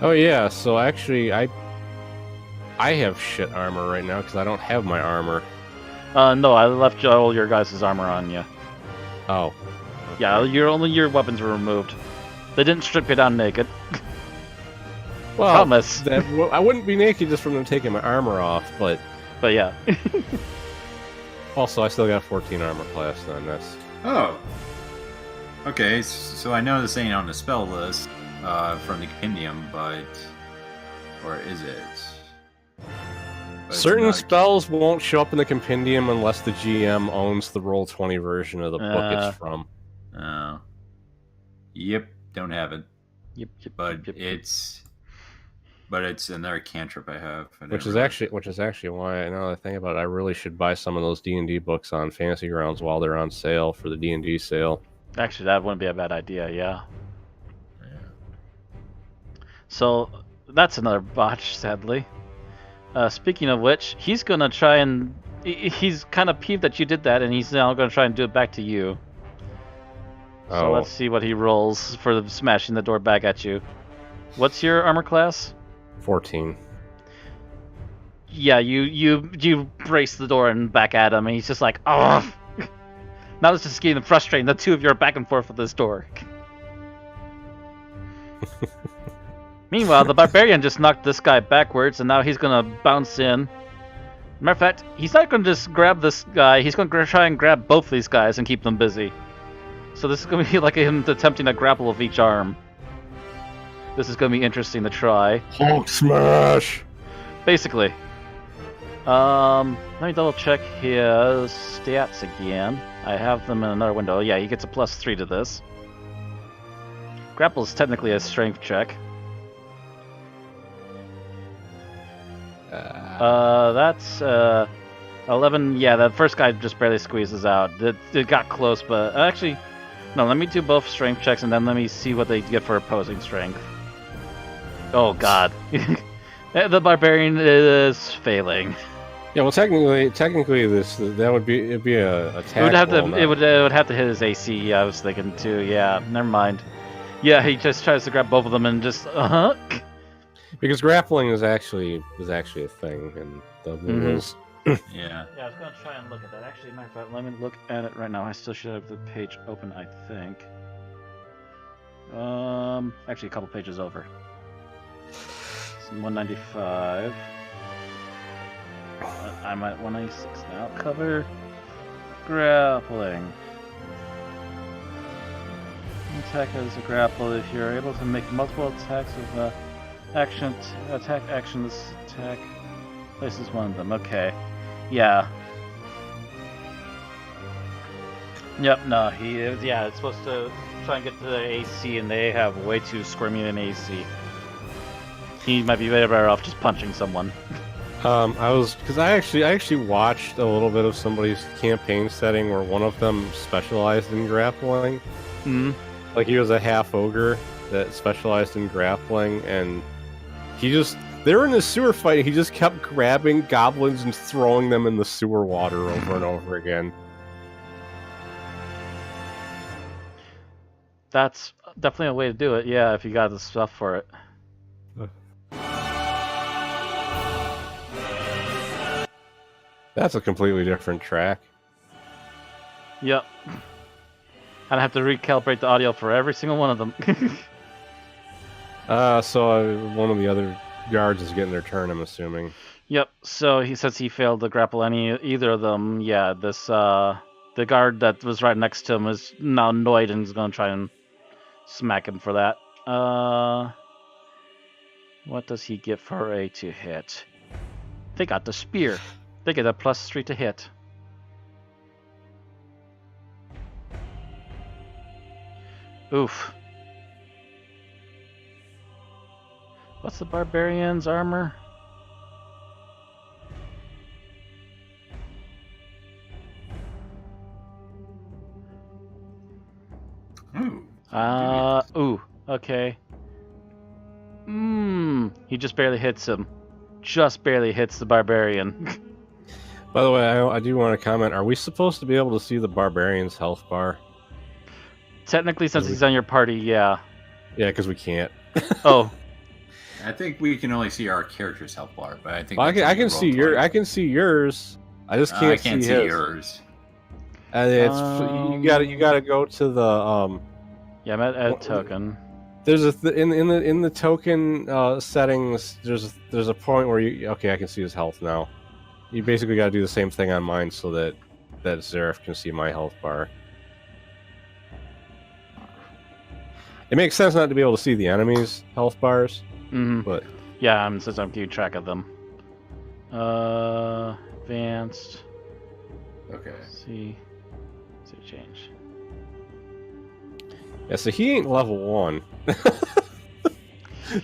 Oh yeah, so actually I have shit armor right now because I don't have my armor. No, I left all your guys' armor on you. Oh. Okay. Yeah, your weapons were removed. They didn't strip you down naked. Well, promise. I wouldn't be naked just from them taking my armor off, but yeah. Also, I still got 14 armor class then. That's. Oh. Okay, so I know this ain't on the spell list from the compendium, but or is it? But certain spells won't show up in the compendium unless the GM owns the Roll20 version of the book it's from. Oh. Yep, don't have it. Yep. But it's another cantrip I have. Which is actually why, now that I think about it, I really should buy some of those D&D books on Fantasy Grounds while they're on sale for the D&D sale. Actually, that wouldn't be a bad idea, yeah. So, that's another botch, sadly. Speaking of which, he's gonna try and... He's kind of peeved that you did that, and he's now gonna try and do it back to you. So let's see what he rolls for smashing the door back at you. What's your armor class? 14. Yeah, you brace the door and back at him, and he's just like, oh. Now it's just getting frustrating. The two of you are back and forth with this door. Meanwhile, the barbarian just knocked this guy backwards, and now he's gonna bounce in. Matter of fact, he's not gonna just grab this guy. He's gonna try and grab both these guys and keep them busy. So this is gonna be like him attempting a grapple of each arm. This is gonna be interesting to try. Hulk smash! Basically. Let me double check his stats again. I have them in another window. Yeah, he gets a +3 to this. Grapple is technically a strength check. That's 11. Yeah, that first guy just barely squeezes out. It got close, but actually, no. Let me do both strength checks and then let me see what they get for opposing strength. Oh God, the barbarian is failing. Yeah, well, technically, it'd be a attack. It would have to hit his AC. I was thinking too. Yeah, never mind. Yeah, he just tries to grab both of them and just Because grappling is actually a thing in the rules. Yeah. Yeah, I was gonna try and look at that. Actually, matter of fact, let me look at it right now. I still should have the page open, I think. Actually, a couple pages over. It's 195. I'm at 196 now. Cover grappling. Attack as a grapple. If you're able to make multiple attacks with attack action, this attack places one of them. Okay. Yeah. Yep, no, he is. Yeah, it's supposed to try and get to the AC, and they have way too squirmy an AC. He might be better off just punching someone. I actually watched a little bit of somebody's campaign setting where one of them specialized in grappling. Hmm. Like he was a half ogre that specialized in grappling, and they were in the sewer fight, and he just kept grabbing goblins and throwing them in the sewer water over and over again. That's definitely a way to do it, yeah, if you got the stuff for it. That's a completely different track. Yep. And I have to recalibrate the audio for every single one of them. So one of the other guards is getting their turn, I'm assuming. Yep. So he says he failed to grapple either of them. Yeah. This the guard that was right next to him is now annoyed and is gonna try and smack him for that. What does he get for a to hit? They got the spear. They get a +3 to hit. Oof. What's the barbarian's armor? Ooh. Ooh, okay. He just barely hits him. Just barely hits the barbarian. By the way, I do want to comment. Are we supposed to be able to see the barbarian's health bar? Technically, since he's on your party, yeah. Yeah, because we can't. Oh. I think we can only see our character's health bar, but I think Well, that's I can see your. I can see yours. I just can't, I can't see his. yours. And it's you gotta go to the Yeah, I'm at token. There's in the token settings. There's a point where you I can see his health now. You basically got to do the same thing on mine so that Zareth can see my health bar. It makes sense not to be able to see the enemy's health bars, but yeah, since I'm keeping track of them. Advanced. Okay. See change. Yeah, so he ain't level 1.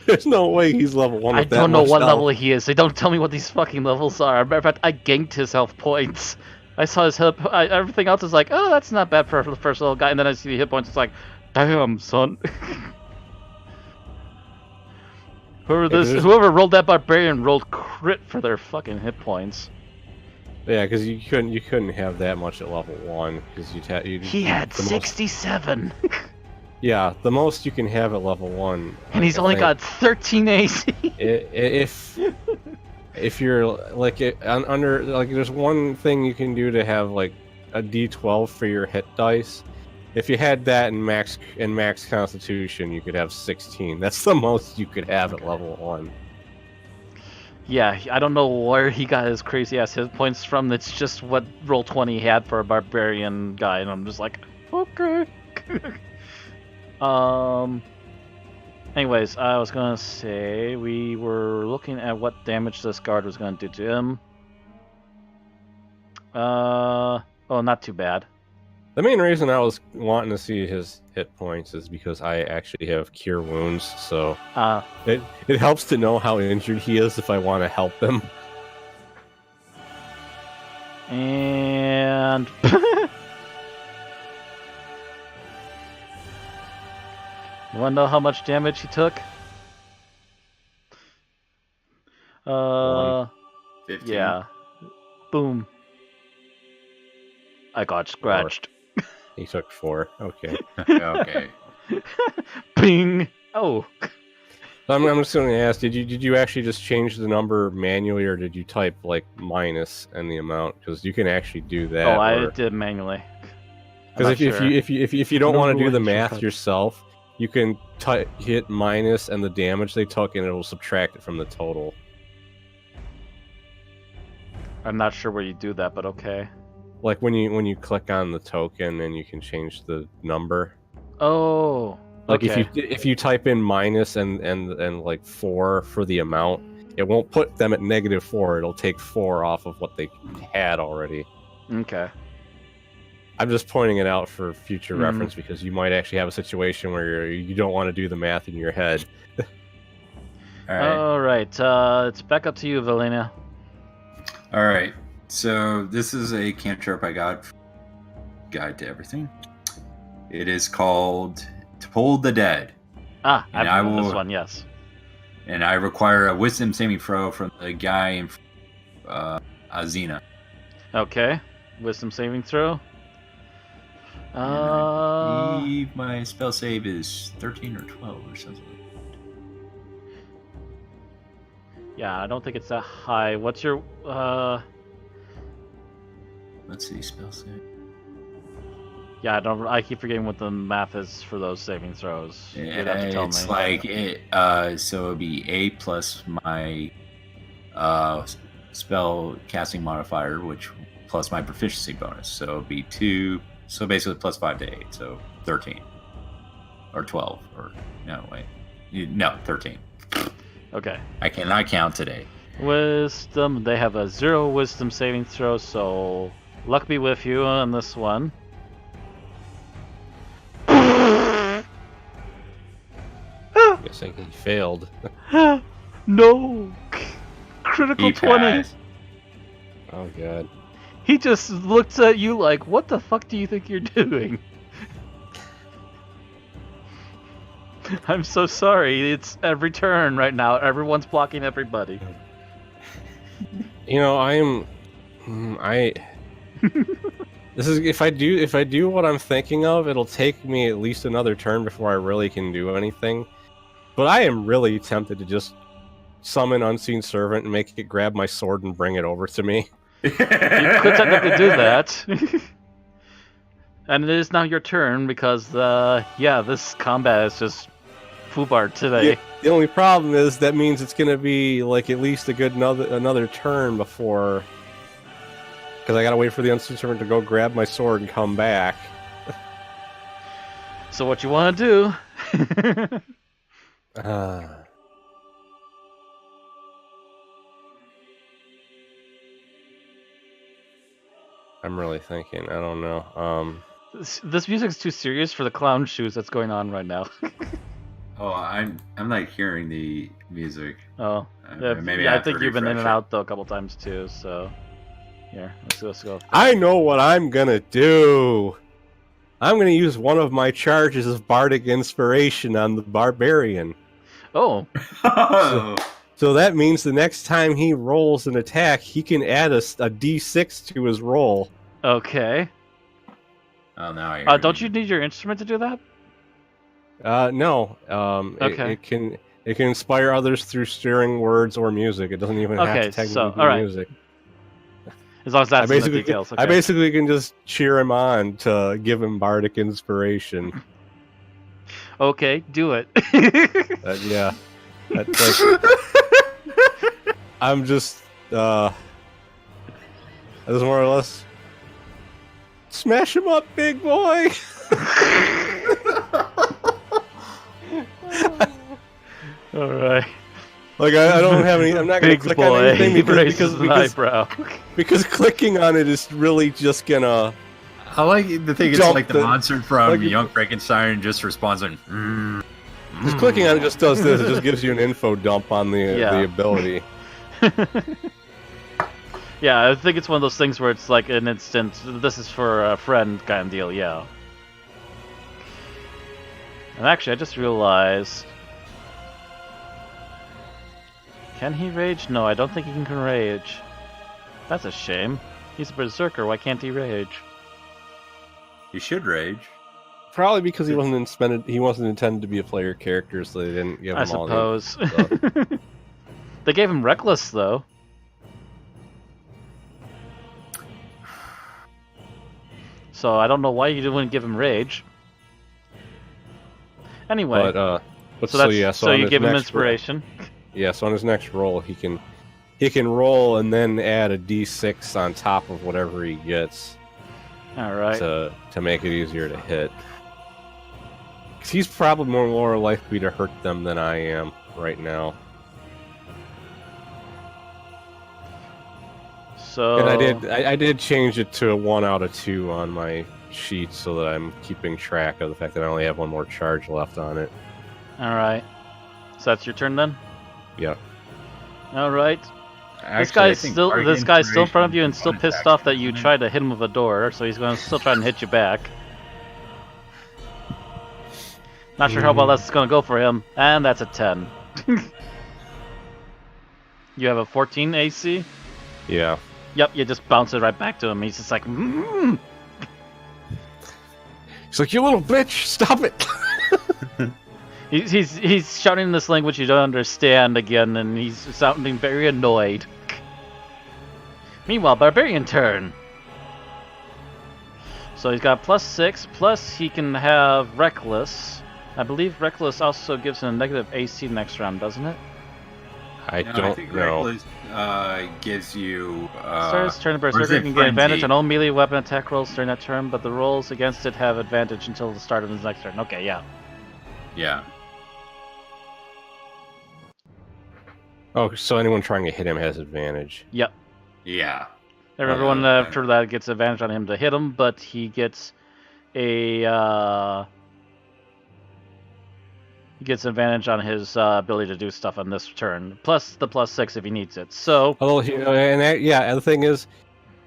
There's no way he's level 1 with I that don't know much what health. level he is. They don't tell me what these fucking levels are. Matter of fact, I ganked his health points. I saw his everything else is like, oh, that's not bad for the first little guy. And then I see the hit points. It's like, damn, son. Whoever rolled that barbarian rolled crit for their fucking hit points. Yeah, because you couldn't have that much at level 1 because He had 67. Yeah, the most you can have at level 1. And he's only got 13 AC. If you're like under like, there's one thing you can do to have like a D12 for your hit dice. If you had that in max Constitution, you could have 16. That's the most you could have at level 1. Yeah, I don't know where he got his crazy ass hit points from. That's just what Roll20 had for a barbarian guy, and I'm just like, okay. Anyways, I was gonna say we were looking at what damage this guard was gonna do to him. Oh, not too bad. The main reason I was wanting to see his hit points is because I actually have cure wounds, so it helps to know how injured he is if I want to help him. And you wanna know how much damage he took? 15. Yeah. Boom. I got scratched. He took 4. Okay. Okay. Bing. Oh. I'm just going to ask: Did you actually just change the number manually, or did you type like minus and the amount? Because you can actually do that. Oh, I did manually. Because if you don't want to do the math yourself, you can hit minus and the damage they took, and it will subtract it from the total. I'm not sure where you do that, but okay. Like when you click on the token, and you can change the number. Oh. Like okay. if you type in minus and like 4 for the amount, it won't put them at -4. It'll take 4 off of what they had already. Okay. I'm just pointing it out for future reference because you might actually have a situation where you don't want to do the math in your head. All right. It's back up to you, Valena. All right. So this is a cantrip I got. Guide to Everything. It is called Toll the Dead. I have this one, yes. And I require a wisdom saving throw from the guy in Azina. Okay. Wisdom saving throw. I believe my spell save is 13 or 12 or something. Yeah, I don't think it's that high. What's your Let's see, spell save. Yeah, I keep forgetting what the math is for those saving throws. You'd have to tell It's me. like so it'll be A plus my spell casting modifier, which plus my proficiency bonus. So it'll be 2. So basically plus 5 to 8. So 13 or 12 or no wait, no 13. Okay. I cannot count today. Wisdom. They have a 0 wisdom saving throw, so luck be with you on this one. Guessing he failed. No! Critical He 20. passed. Oh god. He just looks at you like, what the fuck do you think you're doing? I'm so sorry. It's every turn right now. Everyone's blocking everybody. You know, this is if I do what I'm thinking of, it'll take me at least another turn before I really can do anything. But I am really tempted to just summon Unseen Servant and make it grab my sword and bring it over to me. You could technically do that. And it is now your turn because, this combat is just foobar today. Yeah, the only problem is that means it's going to be like at least a good another turn before... Because I gotta wait for the Unseen Servant to go grab my sword and come back. So what you want to do? I'm really thinking. I don't know. This music's too serious for the clown shoes that's going on right now. Oh, I'm not hearing the music. Oh, Maybe I have to think you've been in refresh and it. out though a couple times too. So, here, let's go. I know what I'm gonna do. I'm gonna use one of my charges of Bardic Inspiration on the Barbarian. Oh, So that means the next time he rolls an attack, he can add a D6 to his roll. okay. Oh, now I hear Don't you need your instrument to do that? No. Okay. It can inspire others through stirring words or music. It doesn't even have to technically be alright. music. As long as that's in the details. Okay. I basically can just cheer him on to give him Bardic Inspiration. Okay, do it. Yeah. That's like, I'm just, that's more or less, smash him up, big boy! Alright. Like, I don't have any, I'm not going to Big click boy. on anything He raises an eyebrow. because clicking on it is really just gonna... I like the thing. It's Jump like the the- monster from like- Young Frankenstein just responds in. Just clicking on it just does this. It just gives you an info dump on the ability. Yeah, I think it's one of those things where it's like an instant, this is for a friend kind of deal, yeah. And actually, I just realized... Can he rage? No, I don't think he can rage. That's a shame. He's a berserker, why can't he rage? You should rage. Probably because he wasn't intended to be a player character, so they didn't give him I all the suppose. stuff. They gave him reckless, though. So I don't know why you wouldn't give him rage. Anyway, But so yeah, so on you his give him next inspiration. Yeah, so on his next roll, he can roll and then add a d6 on top of whatever he gets All right. to make it easier to hit. 'Cause he's probably more likely to hurt them than I am right now. So And I did change it to a 1 out of 2 on my sheet so that I'm keeping track of the fact that I only have one more charge left on it. All right. So that's your turn then. Yeah. All right. Actually, This guy's I think still Bardic in front of you and still Inspiration pissed off that you bonus tried to hit him with a door, so he's going to still try and hit you back. Not sure how well that's going to go for him, and that's a 10. You have a 14 AC? Yeah. Yep, you just bounce it right back to him. He's just like, He's like, you little bitch, stop it! He's shouting in this language you don't understand again, and he's sounding very annoyed. Meanwhile, barbarian turn. So he's got +6, plus he can have Reckless. I believe Reckless also gives him a negative AC next round, doesn't it? I No, don't I think know. Reckless gives you. Starts turn of or is Berserker it can get advantage Frenzy? on all melee weapon attack rolls during that turn, but the rolls against it have advantage until the start of his next turn. Okay, yeah. Yeah. Oh, so anyone trying to hit him has advantage. Yep. Yeah. Everyone Okay. after that gets advantage on him to hit him, but he gets a he gets advantage on his ability to do stuff on this turn, plus the +6 if he needs it. So Although, and the thing is,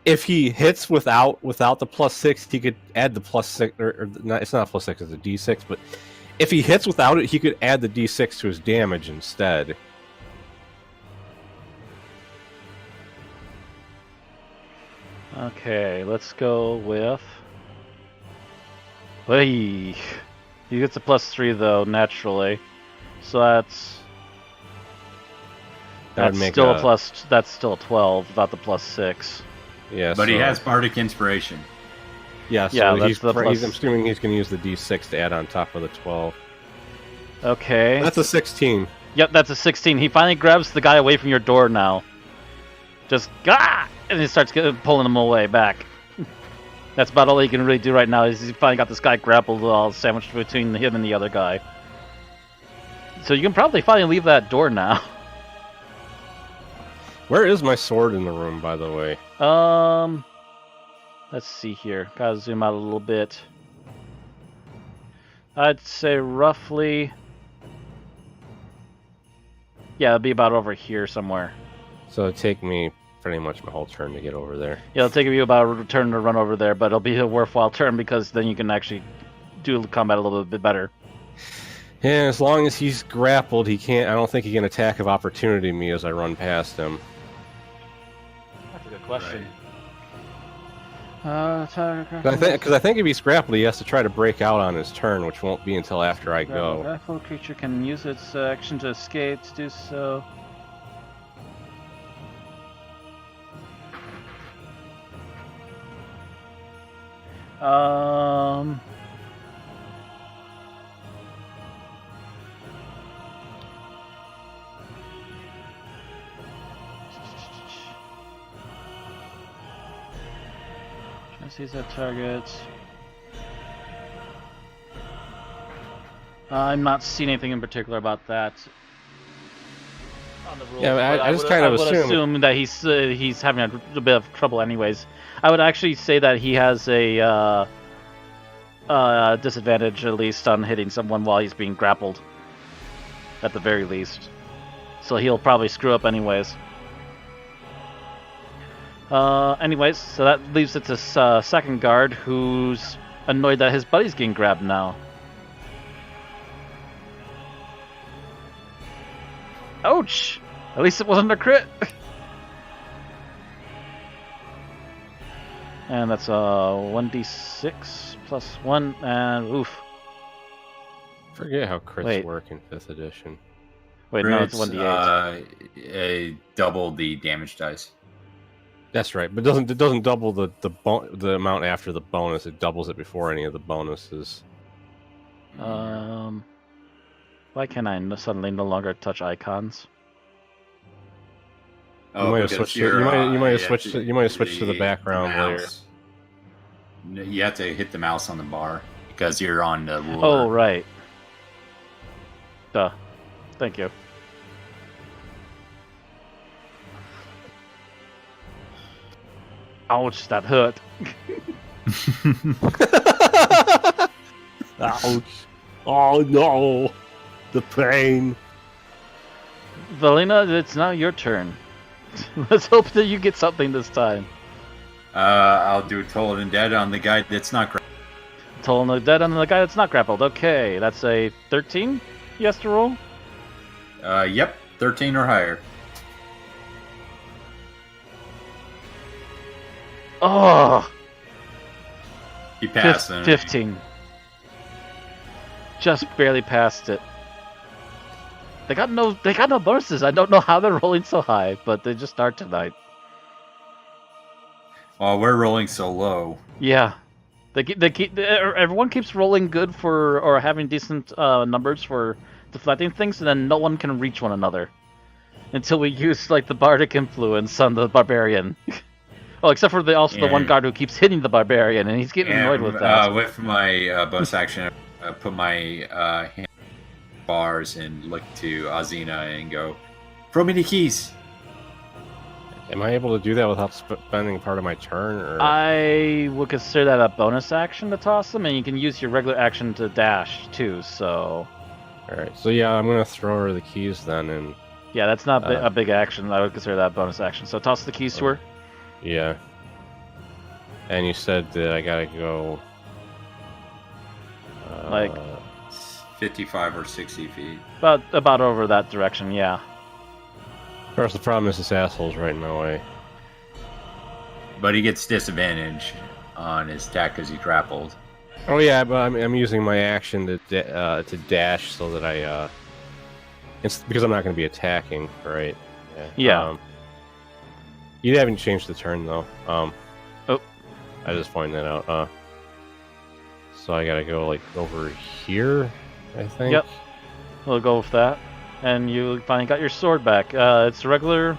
if he hits without the +6, he could add the +6, or not, it's not a +6, it's a D6. But if he hits without it, he could add the D6 to his damage instead. okay, let's go with. Hey, he gets a +3 though naturally, so that's That would make still a plus. That's still a 12 without the +6. Yeah, But he so- has Bardic Inspiration. Yeah, so Yeah, that's he's, the plus- I'm assuming he's going to use the D6 to add on top of the 12. Okay. That's a 16. Yep, that's a 16. He finally grabs the guy away from your door now. Just and he starts pulling him away back. That's about all he can really do right now. Is he finally got this guy grappled, all sandwiched between him and the other guy. So you can probably finally leave that door now. Where is my sword in the room, by the way? Let's see here. Gotta zoom out a little bit. I'd say roughly. Yeah, it'll be about over here somewhere. So it'd take me pretty much my whole turn to get over there. Yeah, it'll take you about a turn to run over there, but it'll be a worthwhile turn because then you can actually do combat a little bit better. Yeah, as long as he's grappled, he can't. I don't think he can attack of opportunity me as I run past him. That's a good question. Because I think if he's grappled, he has to try to break out on his turn, which won't be until after I go. Grappled creature can use its action to escape. To do so. Sees that target. I'm not seeing anything in particular about that on the rules. Yeah, but I just kind of would assume that he's having a bit of trouble anyways. I would actually say that he has a disadvantage at least on hitting someone while he's being grappled, at the very least. So he'll probably screw up anyways. Anyways, so that leaves it to second guard, who's annoyed that his buddy's getting grabbed now. Ouch! At least it wasn't a crit! And that's a 1d6 plus 1, and oof. Forget how crits Wait. work in 5th edition. Wait, no, it's 1d8. Double the damage dice. That's right, but it doesn't double the amount after the bonus. It doubles it before any of the bonuses. Why can I suddenly no longer touch icons? Oh, you might have because switched. you're, You might have yeah, switched. You might have switched to the background layer. mouse. You have to hit the mouse on the bar because you're on the ruler. Oh, right. Duh. Thank you. Ouch, that hurt. Ouch! Oh no! The pain. Valina, it's now your turn. Let's hope that you get something this time. I'll do Told and Dead on the guy that's not. Toll the dead on the guy that's not grappled. Okay, that's a 13 he has to roll. Yep, 13 or higher. Oh! He passed. 15. Just barely passed it. They got no bonuses. I don't know how they're rolling so high, but they just start tonight. Well, we're rolling so low. Yeah. Everyone keeps rolling good for or having decent numbers for deflecting things, and then no one can reach one another until we use like the bardic influence on the barbarian. Oh, except for the one guard who keeps hitting the barbarian, and he's getting annoyed with that. With my bonus action, I put my hand bars and look to Azina and go, "Throw me the keys." Am I able to do that without spending part of my turn? Or? I would consider that a bonus action to toss them, and you can use your regular action to dash too. So, all right. So yeah, I'm gonna throw her the keys then, and yeah, that's not a big action. I would consider that a bonus action. So toss the keys to her. Yeah. And you said that I gotta go. Like 55 or 60 feet. About over that direction, yeah. Of course, the problem is this asshole's right in my way. But he gets disadvantage on his attack because he's grappled. Oh yeah, but I'm using my action to dash so that I it's because I'm not going to be attacking, right? Yeah. You haven't changed the turn though. Oh. I just pointed that out. So I gotta go like over here, I think. Yep. We'll go with that. And you finally got your sword back. It's a regular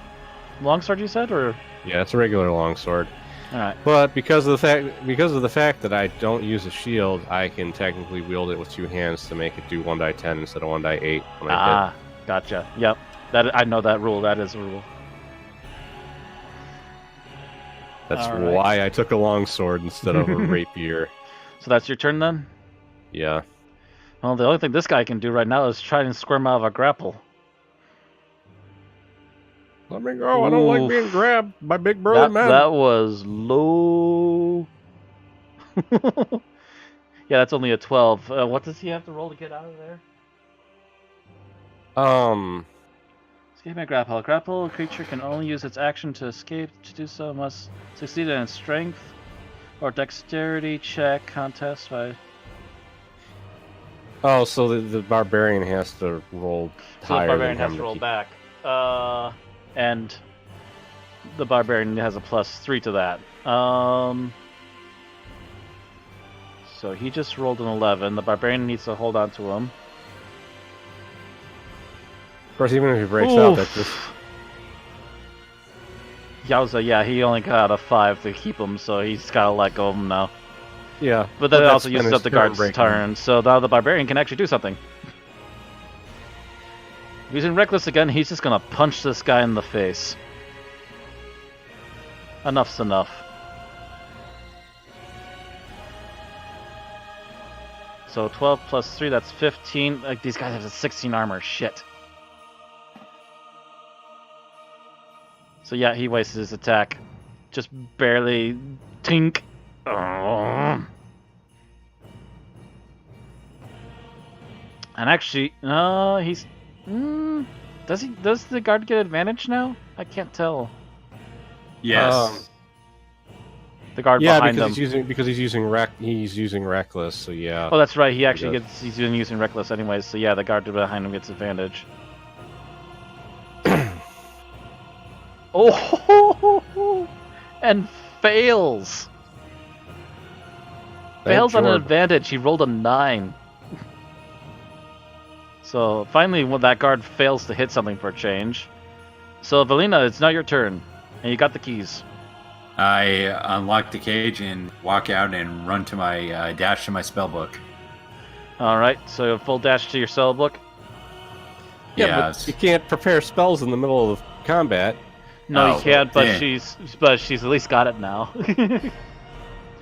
longsword, you said, or? Yeah, it's a regular longsword. All right. But because of the fact that I don't use a shield, I can technically wield it with two hands to make it do 1d10 instead of 1d8 when I hit. Gotcha. Yep. I know that rule. That is a rule. That's why I took a longsword instead of a rapier. So that's your turn then? Yeah. Well, the only thing this guy can do right now is try and squirm out of a grapple. Let me go. I don't like being grabbed by big burly men. That was low. Yeah, that's only a 12. What does he have to roll to get out of there? Escape and grapple. A grapple creature can only use its action to escape. To do so, must succeed in strength or dexterity check contest by. Oh, so the barbarian has to roll higher. So the barbarian has to roll back. And the barbarian has a +3 to that. So he just rolled an 11. The barbarian needs to hold on to him. Of course, even if he breaks out, that's just... Yowza, yeah, he only got a 5 to keep him, so he's got to let go of him now. Yeah. But that also uses up the guard's turn, so now the barbarian can actually do something. Using Reckless again, he's just going to punch this guy in the face. Enough's enough. So 12 plus 3, that's 15. Like, these guys have a 16 armor. Shit. So yeah, he wastes his attack. Just barely. Tink. And actually, he's. Does the guard get advantage now? I can't tell. Yes. The guard behind him. Because he's using reckless. So yeah. Oh, that's right. He actually he's been using reckless anyways. So yeah, the guard behind him gets advantage. Oh, and fails. Fails on an advantage. He rolled a 9. So finally, when that guard fails to hit something for a change. So Valina, it's now your turn, and you got the keys. I unlock the cage and walk out and run to my dash to my spellbook. All right, so full dash to your spellbook. Yeah, but you can't prepare spells in the middle of combat. No, you can't. But she's at least got it now.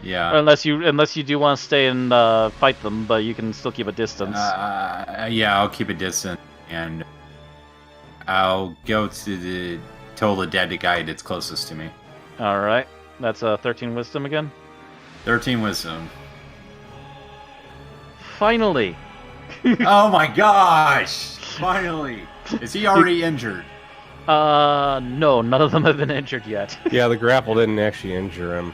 Yeah. Or unless you do want to stay and fight them, but you can still keep a distance. Yeah, I'll keep a distance, and I'll go to the total dead guy that's closest to me. All right, that's 13 wisdom again. 13 wisdom. Finally. Oh my gosh! Finally. Is he already injured? No, none of them have been injured yet. Yeah, the grapple didn't actually injure him.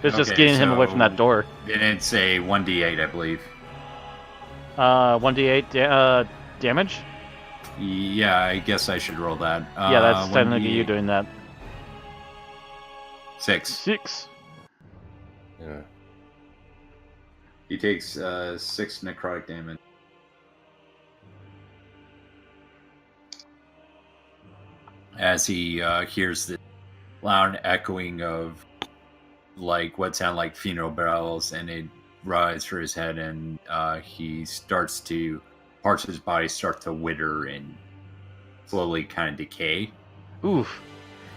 It's just getting him away from that door. Then it's a 1d8, I believe. 1d8 damage? Yeah, I guess I should roll that. Yeah, that's technically you doing that. 6. 6. Yeah. He takes 6 necrotic damage. As he hears the loud echoing of like what sound like funeral bells, and it rise for his head, and he starts to parts of his body start to wither and slowly kind of decay. Oof.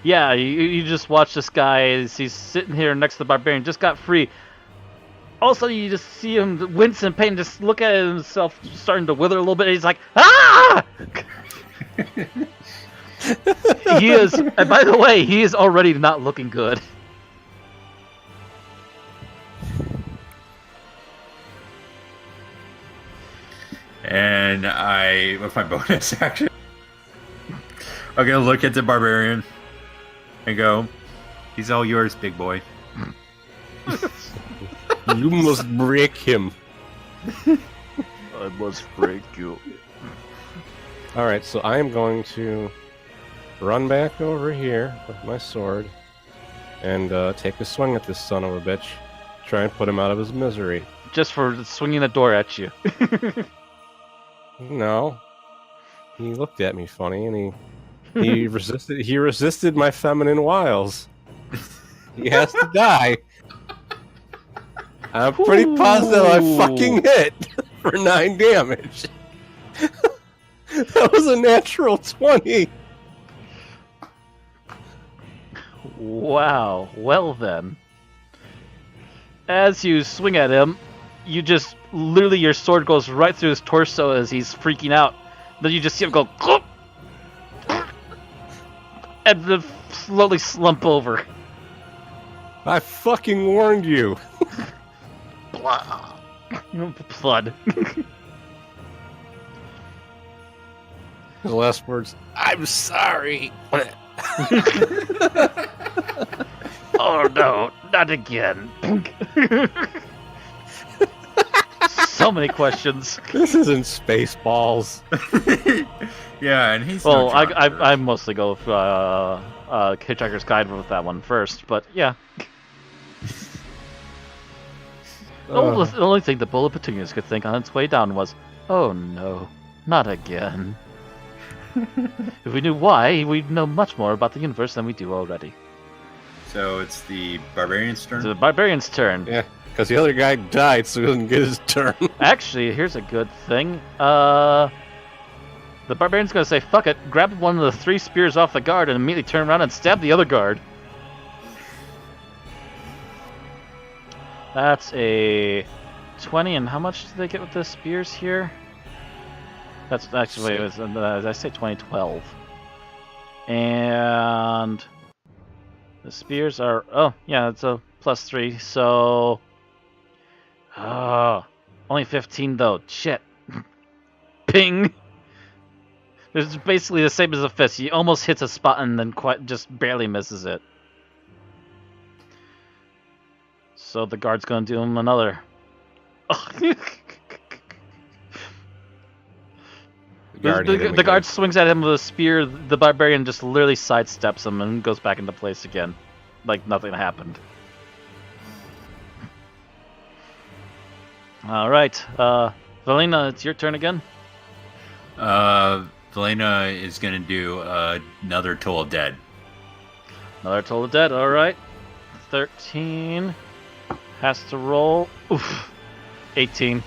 Yeah, you just watch this guy as he's sitting here next to the barbarian, just got free. All of a sudden, you just see him wince in pain, just look at himself starting to wither a little bit, and he's like, ah! He is, and by the way, he is already not looking good. And with my bonus action, I'm gonna look at the barbarian and go, "He's all yours, big boy." You must break him. I must break you. Alright, so I am going to run back over here with my sword and take a swing at this son of a bitch. Try and put him out of his misery. Just for swinging the door at you. No. He looked at me funny and he resisted my feminine wiles. He has to die. I'm pretty positive I fucking hit for 9 damage. That was a natural 20. Wow. Well then. As you swing at him, you just literally your sword goes right through his torso as he's freaking out. Then you just see him go clop, and then slowly slump over. I fucking warned you. Blood. His last words, I'm sorry. Oh no, not again. So many questions. This isn't Spaceballs. Yeah, and he's Well, no John I mostly go with Hitchhiker's Guide with that one first, but yeah. The only thing the Bullet Petunias could think on its way down was, oh no, not again. If we knew why, we'd know much more about the universe than we do already. So it's the barbarian's turn? It's the barbarian's turn. Yeah, because the other guy died, so he doesn't get his turn. Actually, here's a good thing. The barbarian's gonna say, fuck it, grab one of the 3 spears off the guard and immediately turn around and stab the other guard. That's a 20, and how much do they get with the spears here? That's actually, it was, I say 2012. And the spears are, oh, yeah, it's a +3, so... only 15 though, shit. Ping! It's basically the same as a fist. He almost hits a spot and then just barely misses it. So the guard's gonna do him another. The guard swings at him with a spear. The barbarian just literally sidesteps him and goes back into place again, like nothing happened. All right, Valina, it's your turn again. Valena is going to do another Toll of Dead. Another Toll of Dead, alright. 13. Has to roll. Oof. 18.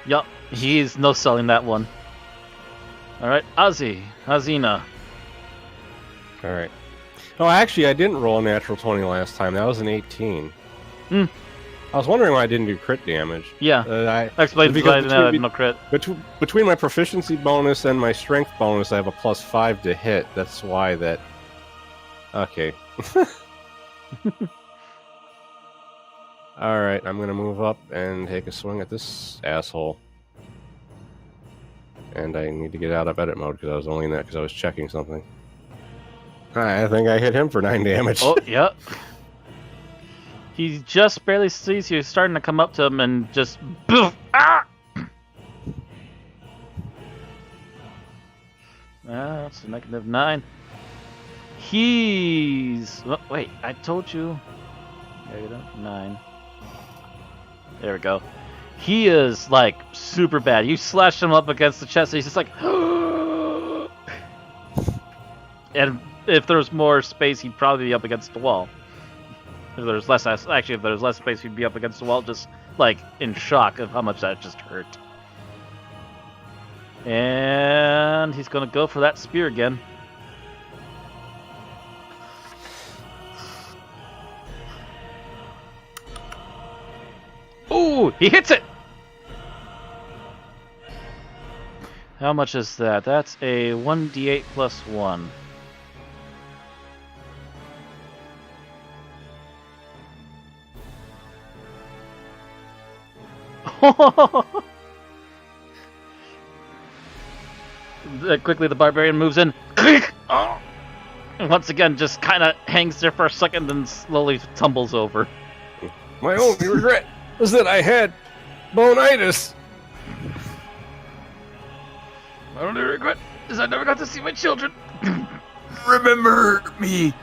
Yup, he's no selling that one. Alright, Azina. Alright. Oh, actually, I didn't roll a natural 20 last time. That was an 18. I was wondering why I didn't do crit damage. Yeah, explains why I didn't have no crit. Between my proficiency bonus and my strength bonus, I have a +5 to hit. That's why that... Okay. Alright, I'm gonna move up and take a swing at this asshole. And I need to get out of edit mode because I was only in that because I was checking something. I think I hit him for 9 damage. Oh, yep. He just barely sees you starting to come up to him and just... Boof! Ah! That's a -9. He's... Oh, wait, I told you... There you go. 9. There we go. He is like super bad. You slash him up against the chest, and he's just like. And if there's more space, he'd probably be up against the wall. If there's less, actually, if there's less space, he'd be up against the wall, just like in shock of how much that just hurt. And he's gonna go for that spear again. Ooh, he hits it! How much is that? That's a 1d8 plus 1. Quickly, the barbarian moves in. And once again, just kind of hangs there for a second, then slowly tumbles over. My only regret was that I had bonitis. My only regret is I never got to see my children. Remember me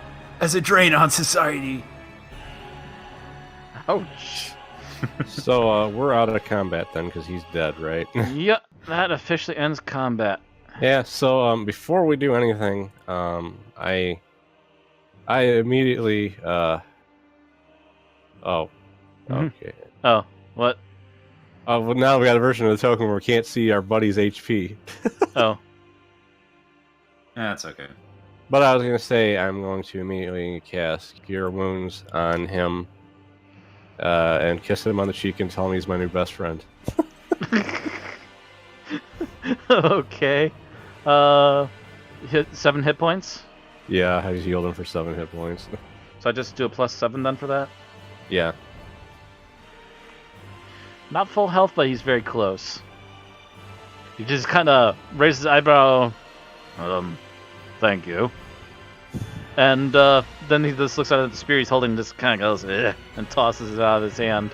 as a drain on society. Ouch. So we're out of combat then, because he's dead, right? Yep, that officially ends combat. Yeah. So before we do anything, I immediately Oh. Okay. Oh, what? Well, now we got a version of the token where we can't see our buddy's HP. Oh. That's okay. But I was going to say I'm going to immediately cast Cure Wounds on him and kiss him on the cheek and tell him he's my new best friend. Okay. 7 hit points? Yeah, I healed him for 7 hit points. So I just do a +7 then for that? Yeah. Not full health, but he's very close. He just kind of raises his eyebrow. Thank you. And then he just looks at the spear he's holding and just kind of goes, eh, and tosses it out of his hand.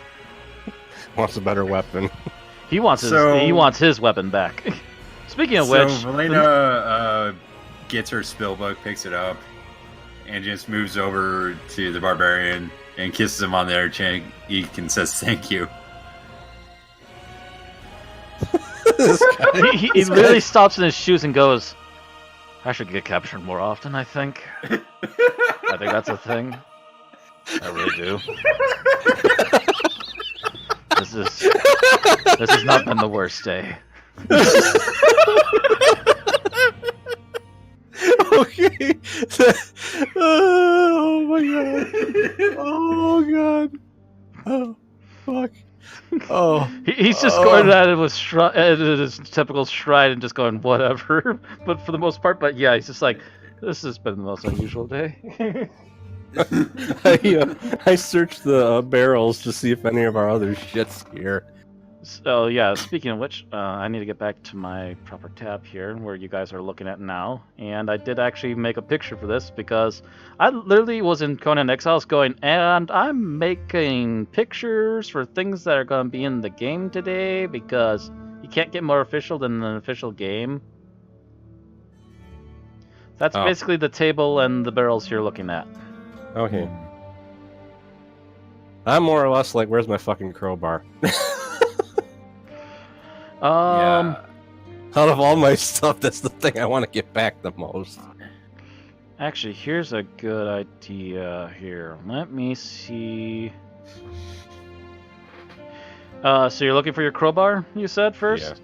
Wants a better weapon. He wants his weapon back. Speaking of which... So Valena gets her spellbook, picks it up, and just moves over to the barbarian and kisses him on the other cheek and says thank you. he literally stops in his shoes and goes, I should get captured more often, I think. I think that's a thing. I really do. This has not been the worst day. Okay. Oh my god. Oh god. Oh fuck. Oh. He's just going at it with his typical stride and just going whatever. But for the most part, but yeah, he's just like, this has been the most unusual day. I searched the barrels to see if any of our other shit's here. So yeah, speaking of which, I need to get back to my proper tab here where you guys are looking at now. And I did actually make a picture for this because I literally was in Conan Exiles going, and I'm making pictures for things that are going to be in the game today because you can't get more official than an official game. That's basically the table and the barrels you're looking at. Okay. I'm more or less like, where's my fucking crowbar? Yeah. Out of all my stuff, that's the thing I want to get back the most. Actually, here's a good idea here. Let me see. So you're looking for your crowbar, you said first?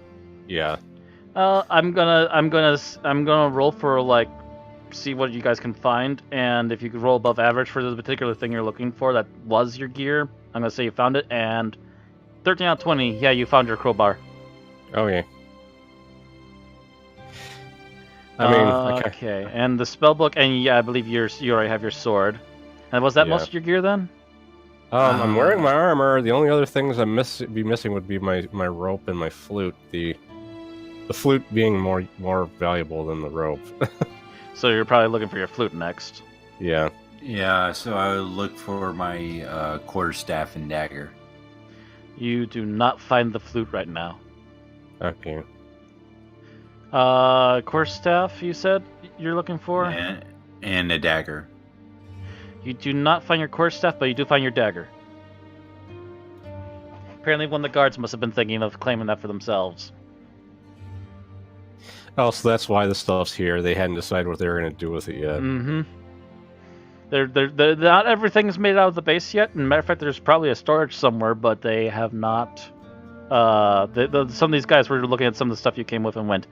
Yeah. I'm gonna roll for like see what you guys can find, and if you could roll above average for the particular thing you're looking for that was your gear, I'm gonna say you found it, and 13 out of 20, yeah, you found your crowbar. Okay. I mean, okay, and the spellbook, and yeah, I believe you already have your sword. And was that most of your gear then? I'm wearing my armor. The only other things be missing would be my rope and my flute. The flute being more valuable than the rope. So you're probably looking for your flute next. Yeah. Yeah, so I would look for my quarterstaff and dagger. You do not find the flute right now. Okay. Quarterstaff, you said you're looking for? And a dagger. You do not find your quarterstaff, but you do find your dagger. Apparently one of the guards must have been thinking of claiming that for themselves. Oh, so that's why the stuff's here. They hadn't decided what they were going to do with it yet. Mm-hmm. They're not everything's made out of the base yet. And matter of fact, there's probably a storage somewhere, but they have not. Some of these guys were looking at some of the stuff you came with and went,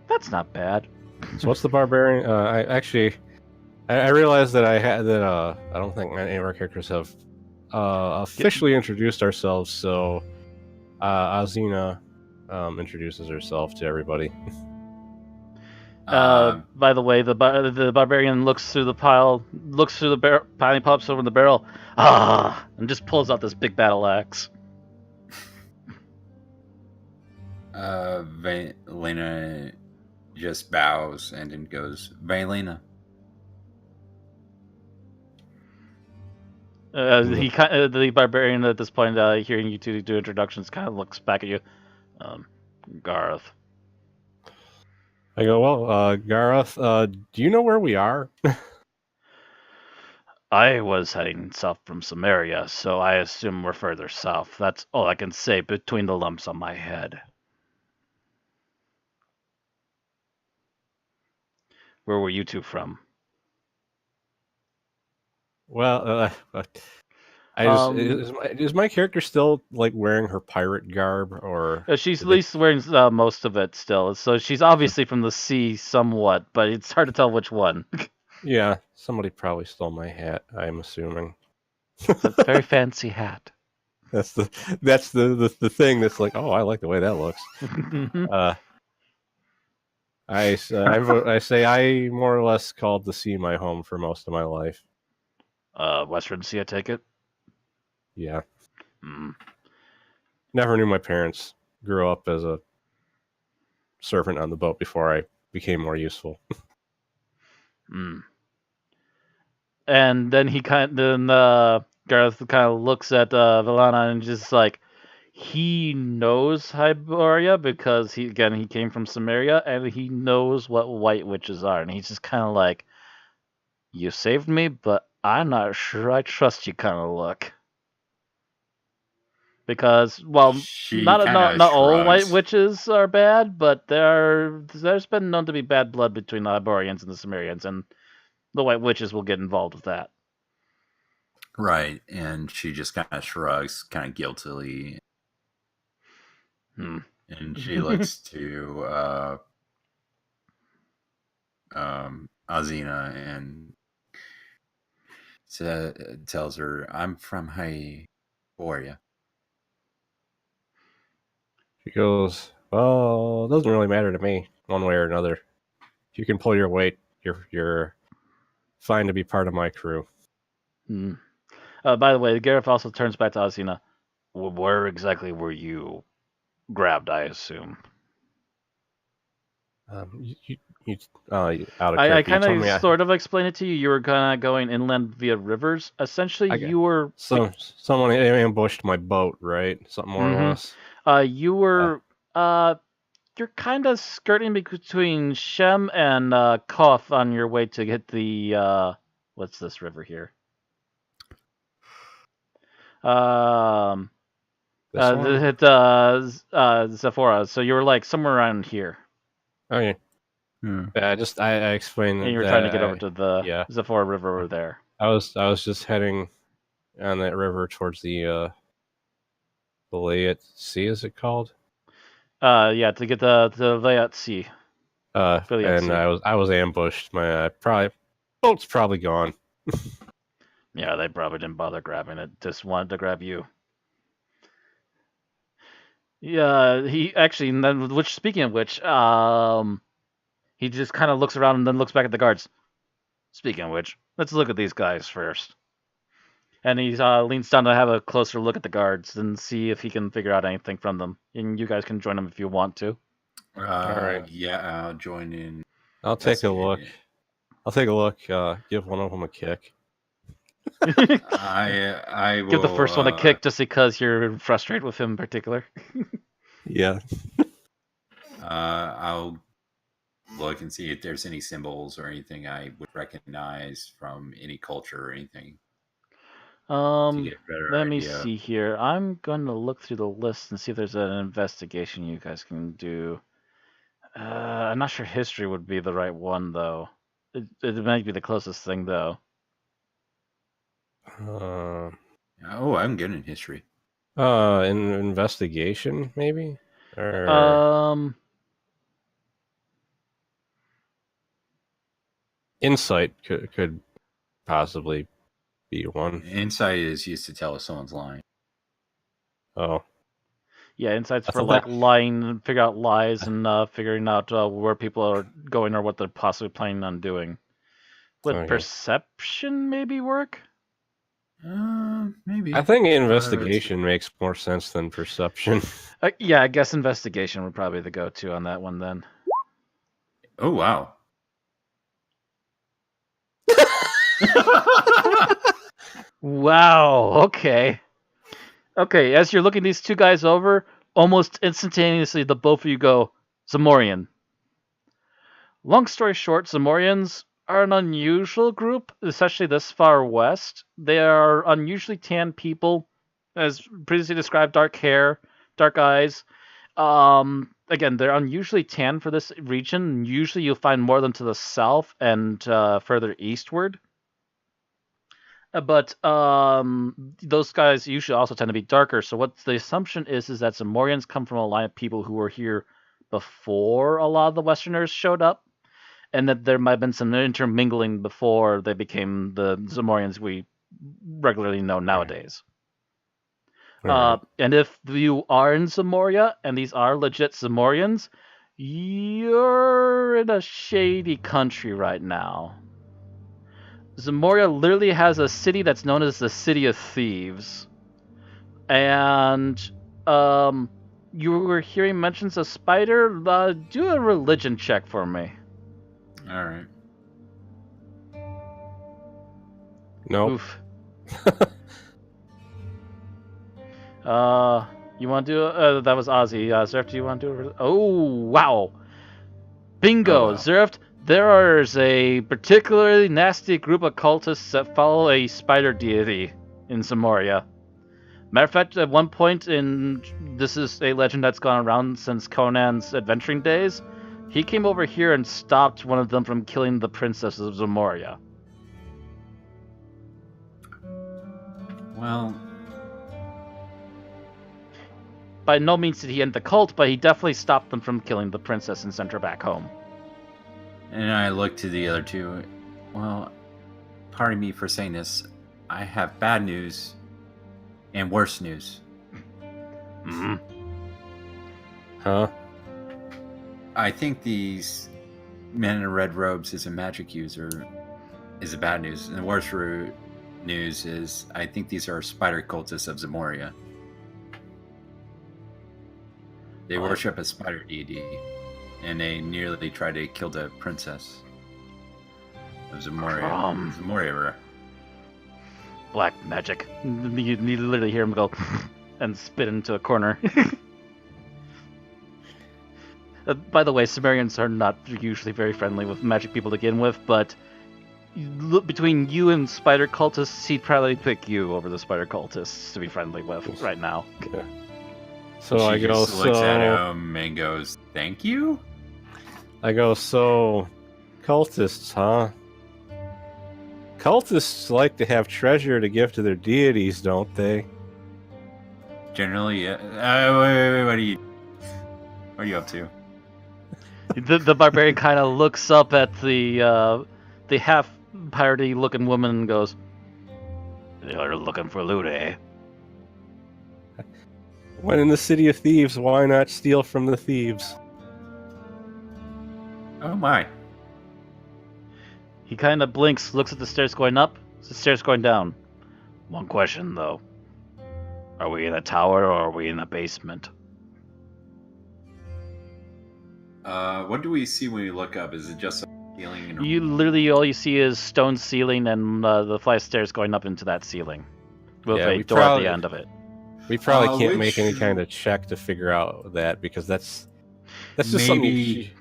"That's not bad." So what's the barbarian? I realized that I don't think any of our characters have officially introduced ourselves. So Azina introduces herself to everybody. By the way, the barbarian looks through the pile, piling pops over the barrel, and just pulls out this big battle axe. Valena just bows and then goes, Valena. The barbarian at this point, hearing you two do introductions, kind of looks back at you. Gareth. I go, well, Gareth, do you know where we are? I was heading south from Samaria, so I assume we're further south. That's all I can say between the lumps on my head. Where were you two from? Well, is my character still like wearing her pirate garb, or she's at least wearing most of it still. So she's obviously from the sea, somewhat, but it's hard to tell which one. Yeah, somebody probably stole my hat. I'm assuming. It's a very fancy hat. That's the thing that's like, oh, I like the way that looks. I say I more or less called the sea my home for most of my life. Western Sea, I take it? Yeah. Never knew my parents. Grew up as a servant on the boat before I became more useful. And then Gareth kind of looks at Valana and just like, he knows Hyboria because he came from Samaria and he knows what white witches are, and he's just kind of like, you saved me, but I'm not sure I trust you, kind of look. Because, well, not all white witches are bad, but there's been known to be bad blood between the Hyborians and the Sumerians, and the white witches will get involved with that. Right, and she just kind of shrugs, kind of guiltily. And she looks to Azina and tells her, I'm from Hyboria. She goes, well, it doesn't really matter to me, one way or another. If you can pull your weight, you're fine to be part of my crew. By the way, Gareth also turns back to Azina. Where exactly were you grabbed, I assume? I kind of sort of explained it to you. You were kind of going inland via rivers. Essentially, you were... Someone ambushed my boat, right? Something more or less. You were... you're kind of skirting between Shem and Koth on your way to get the... what's this river here? Zephora. So you were like somewhere around here. Okay. I explained. And you were trying to get over to the Zephora River over there. I was just heading on that river towards the Layat Sea, is it called? To get the Layat Sea. And I was ambushed. My boat's probably gone. Yeah, they probably didn't bother grabbing it. Just wanted to grab you. Yeah, he actually. Speaking of which, he just kind of looks around and then looks back at the guards. Speaking of which, let's look at these guys first. And he leans down to have a closer look at the guards and see if he can figure out anything from them. And you guys can join him if you want to. All right. Yeah, I'll join in. I'll take a look. Give one of them a kick. I will give the first one a kick just because you're frustrated with him in particular. Yeah. I'll look and see if there's any symbols or anything I would recognize from any culture or anything to get a better Let me idea. see here. I'm going to look through the list and see if there's an investigation you guys can do. I'm not sure history would be the right one, though. It might be the closest thing, though. Uh, Oh, I'm good in history. in investigation, maybe? Or insight could possibly be one. Insight is used to tell if someone's lying. Oh. Yeah, insights I for thought like that- lying, figure out lies, and figuring out where people are going or what they're possibly planning on doing. Would Okay. perception maybe work? Maybe. I think investigation makes more sense than perception. Yeah, I guess investigation would probably be the go-to on that one then. Oh, wow. Wow. Okay. Okay. As you're looking these two guys over, almost instantaneously, the both of you go Zamorian. Long story short, Zamorians are an unusual group, especially this far west. They are unusually tan people, as previously described, dark hair, dark eyes. Again, they're unusually tan for this region. Usually, you'll find more of them to the south and further eastward. But those guys usually also tend to be darker. So what the assumption is that Zamorians come from a line of people who were here before a lot of the Westerners showed up, and that there might have been some intermingling before they became the Zamorians we regularly know nowadays. Alright. And if you are in Zamoria, and these are legit Zamorians, you're in a shady country right now. Zamoria literally has a city that's known as the City of Thieves. And you were hearing mentions of Spider. Do a religion check for me. All right. Nope. Oof. You want to do that was Ozzy. Zerf, do you want to do Oh, wow. Bingo, Oh, wow. Zerf. There is a particularly nasty group of cultists that follow a spider deity in Zamoria. Matter of fact, at one point this is a legend that's gone around since Conan's adventuring days, he came over here and stopped one of them from killing the princess of Zamoria. Well, By no means did he end the cult, but he definitely stopped them from killing the princess and sent her back home. and I look to the other two. Well, pardon me for saying this. I have bad news and worse news. Mm-hmm. Huh? I think these men in red robes is a magic user is the bad news. And the worse news is I think these are spider cultists of Zamoria. They worship a spider deity, and they nearly tried to kill the princess of Zamoria. Zamoria. Black magic. You literally hear him go and spit into a corner. By the way, Sumerians are not usually very friendly with magic people to begin with, but between you and spider cultists, he'd probably pick you over the spider cultists to be friendly with right now. Yeah. So She I go, just looks at so him and goes, "Thank you." so cultists, huh? Cultists like to have treasure to give to their deities, don't they? Generally, wait, what are you up to? The barbarian kind of looks up at the half piratey looking woman and goes, "You're looking for loot, eh?" When in the City of Thieves, why not steal from the thieves? Oh my! He kind of blinks, looks at the stairs going up, the stairs going down. One question, though. Are we in a tower or are we in a basement? What do we see when we look up? Is it just a ceiling? You literally, all you see is stone ceiling and the flight of stairs going up into that ceiling. With Yeah, a we door at probably- the end of it. We probably can't which- make any kind of check to figure out that because that's just something. Maybe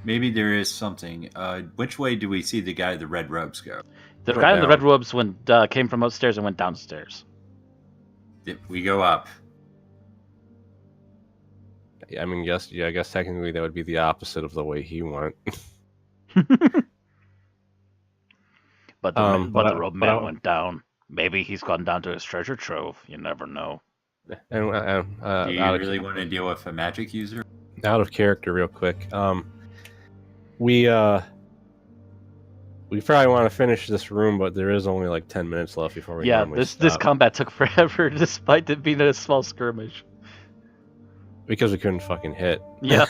maybe there is something. Which way do we see the guy in the red robes go? The What guy in the about- red robes came from upstairs and went downstairs. We go up. I mean, I guess technically that would be the opposite of the way he went. But the robe but man went down. Maybe he's gone down to his treasure trove. You never know. And Do you really want to deal with a magic user? out of character, real quick. We probably want to finish this room, but there is only like 10 minutes left before we. Yeah, normally this stop. combat took forever, despite it being a small skirmish. Because we couldn't fucking hit. Yeah.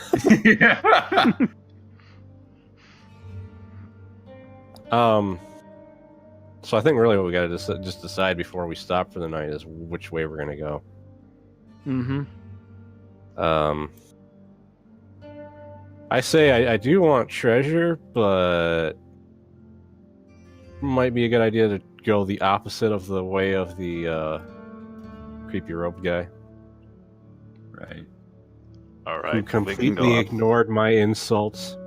So I think really what we got to just decide before we stop for the night is which way we're gonna go. Mm-hmm. I say I do want treasure, but might be a good idea to go the opposite of the way of the creepy rope guy. Right. All right. Who completely ignored my insults.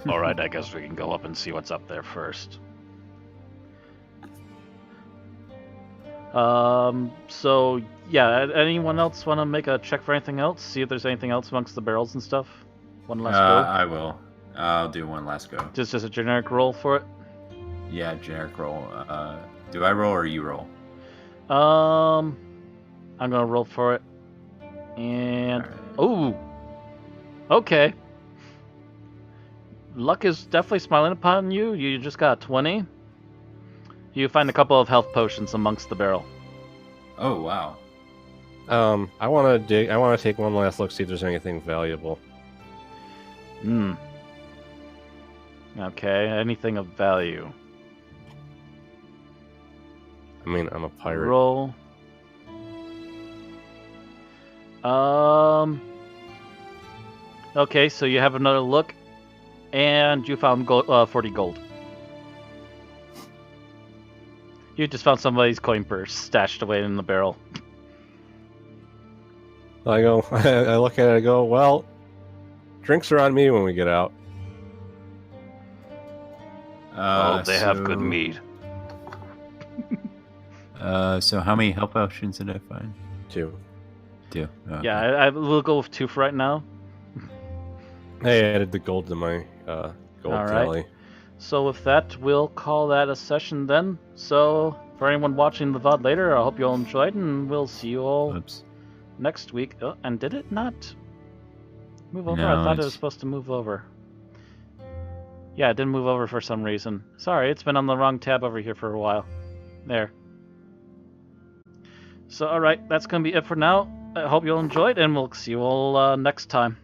All right, I guess we can go up and see what's up there first. So yeah, anyone else want to make a check for anything else? See if there's anything else amongst the barrels and stuff. One last go. I will. I'll do one last go. Just a generic roll for it. Yeah, generic roll. Do I roll or you roll? I'm gonna roll for it. And Alright. ooh, okay. Luck is definitely smiling upon you. You just got a 20. You find a couple of health potions amongst the barrel. Oh wow. I want to take one last look, see if there's anything valuable. Hmm. Okay, anything of value. I mean, I'm a pirate. Roll. Okay, so you have another look, and you found 40 gold. You just found somebody's coin purse stashed away in the barrel. I go. I look at it. I go. Well, drinks are on me when we get out. They have good mead. So how many health potions did I find? 2. 2. Okay. Yeah, I will go with 2 for right now. I added the gold to my gold All right. tally. So with that, we'll call that a session then. So for anyone watching the VOD later, I hope you all enjoyed, and we'll see you all Oops. next week. Oh, and did it not move over? No, I thought it was it's- supposed to move over. Yeah, it didn't move over for some reason. Sorry, it's been on the wrong tab over here for a while. There. So alright, that's going to be it for now. I hope you all enjoyed, and we'll see you all next time.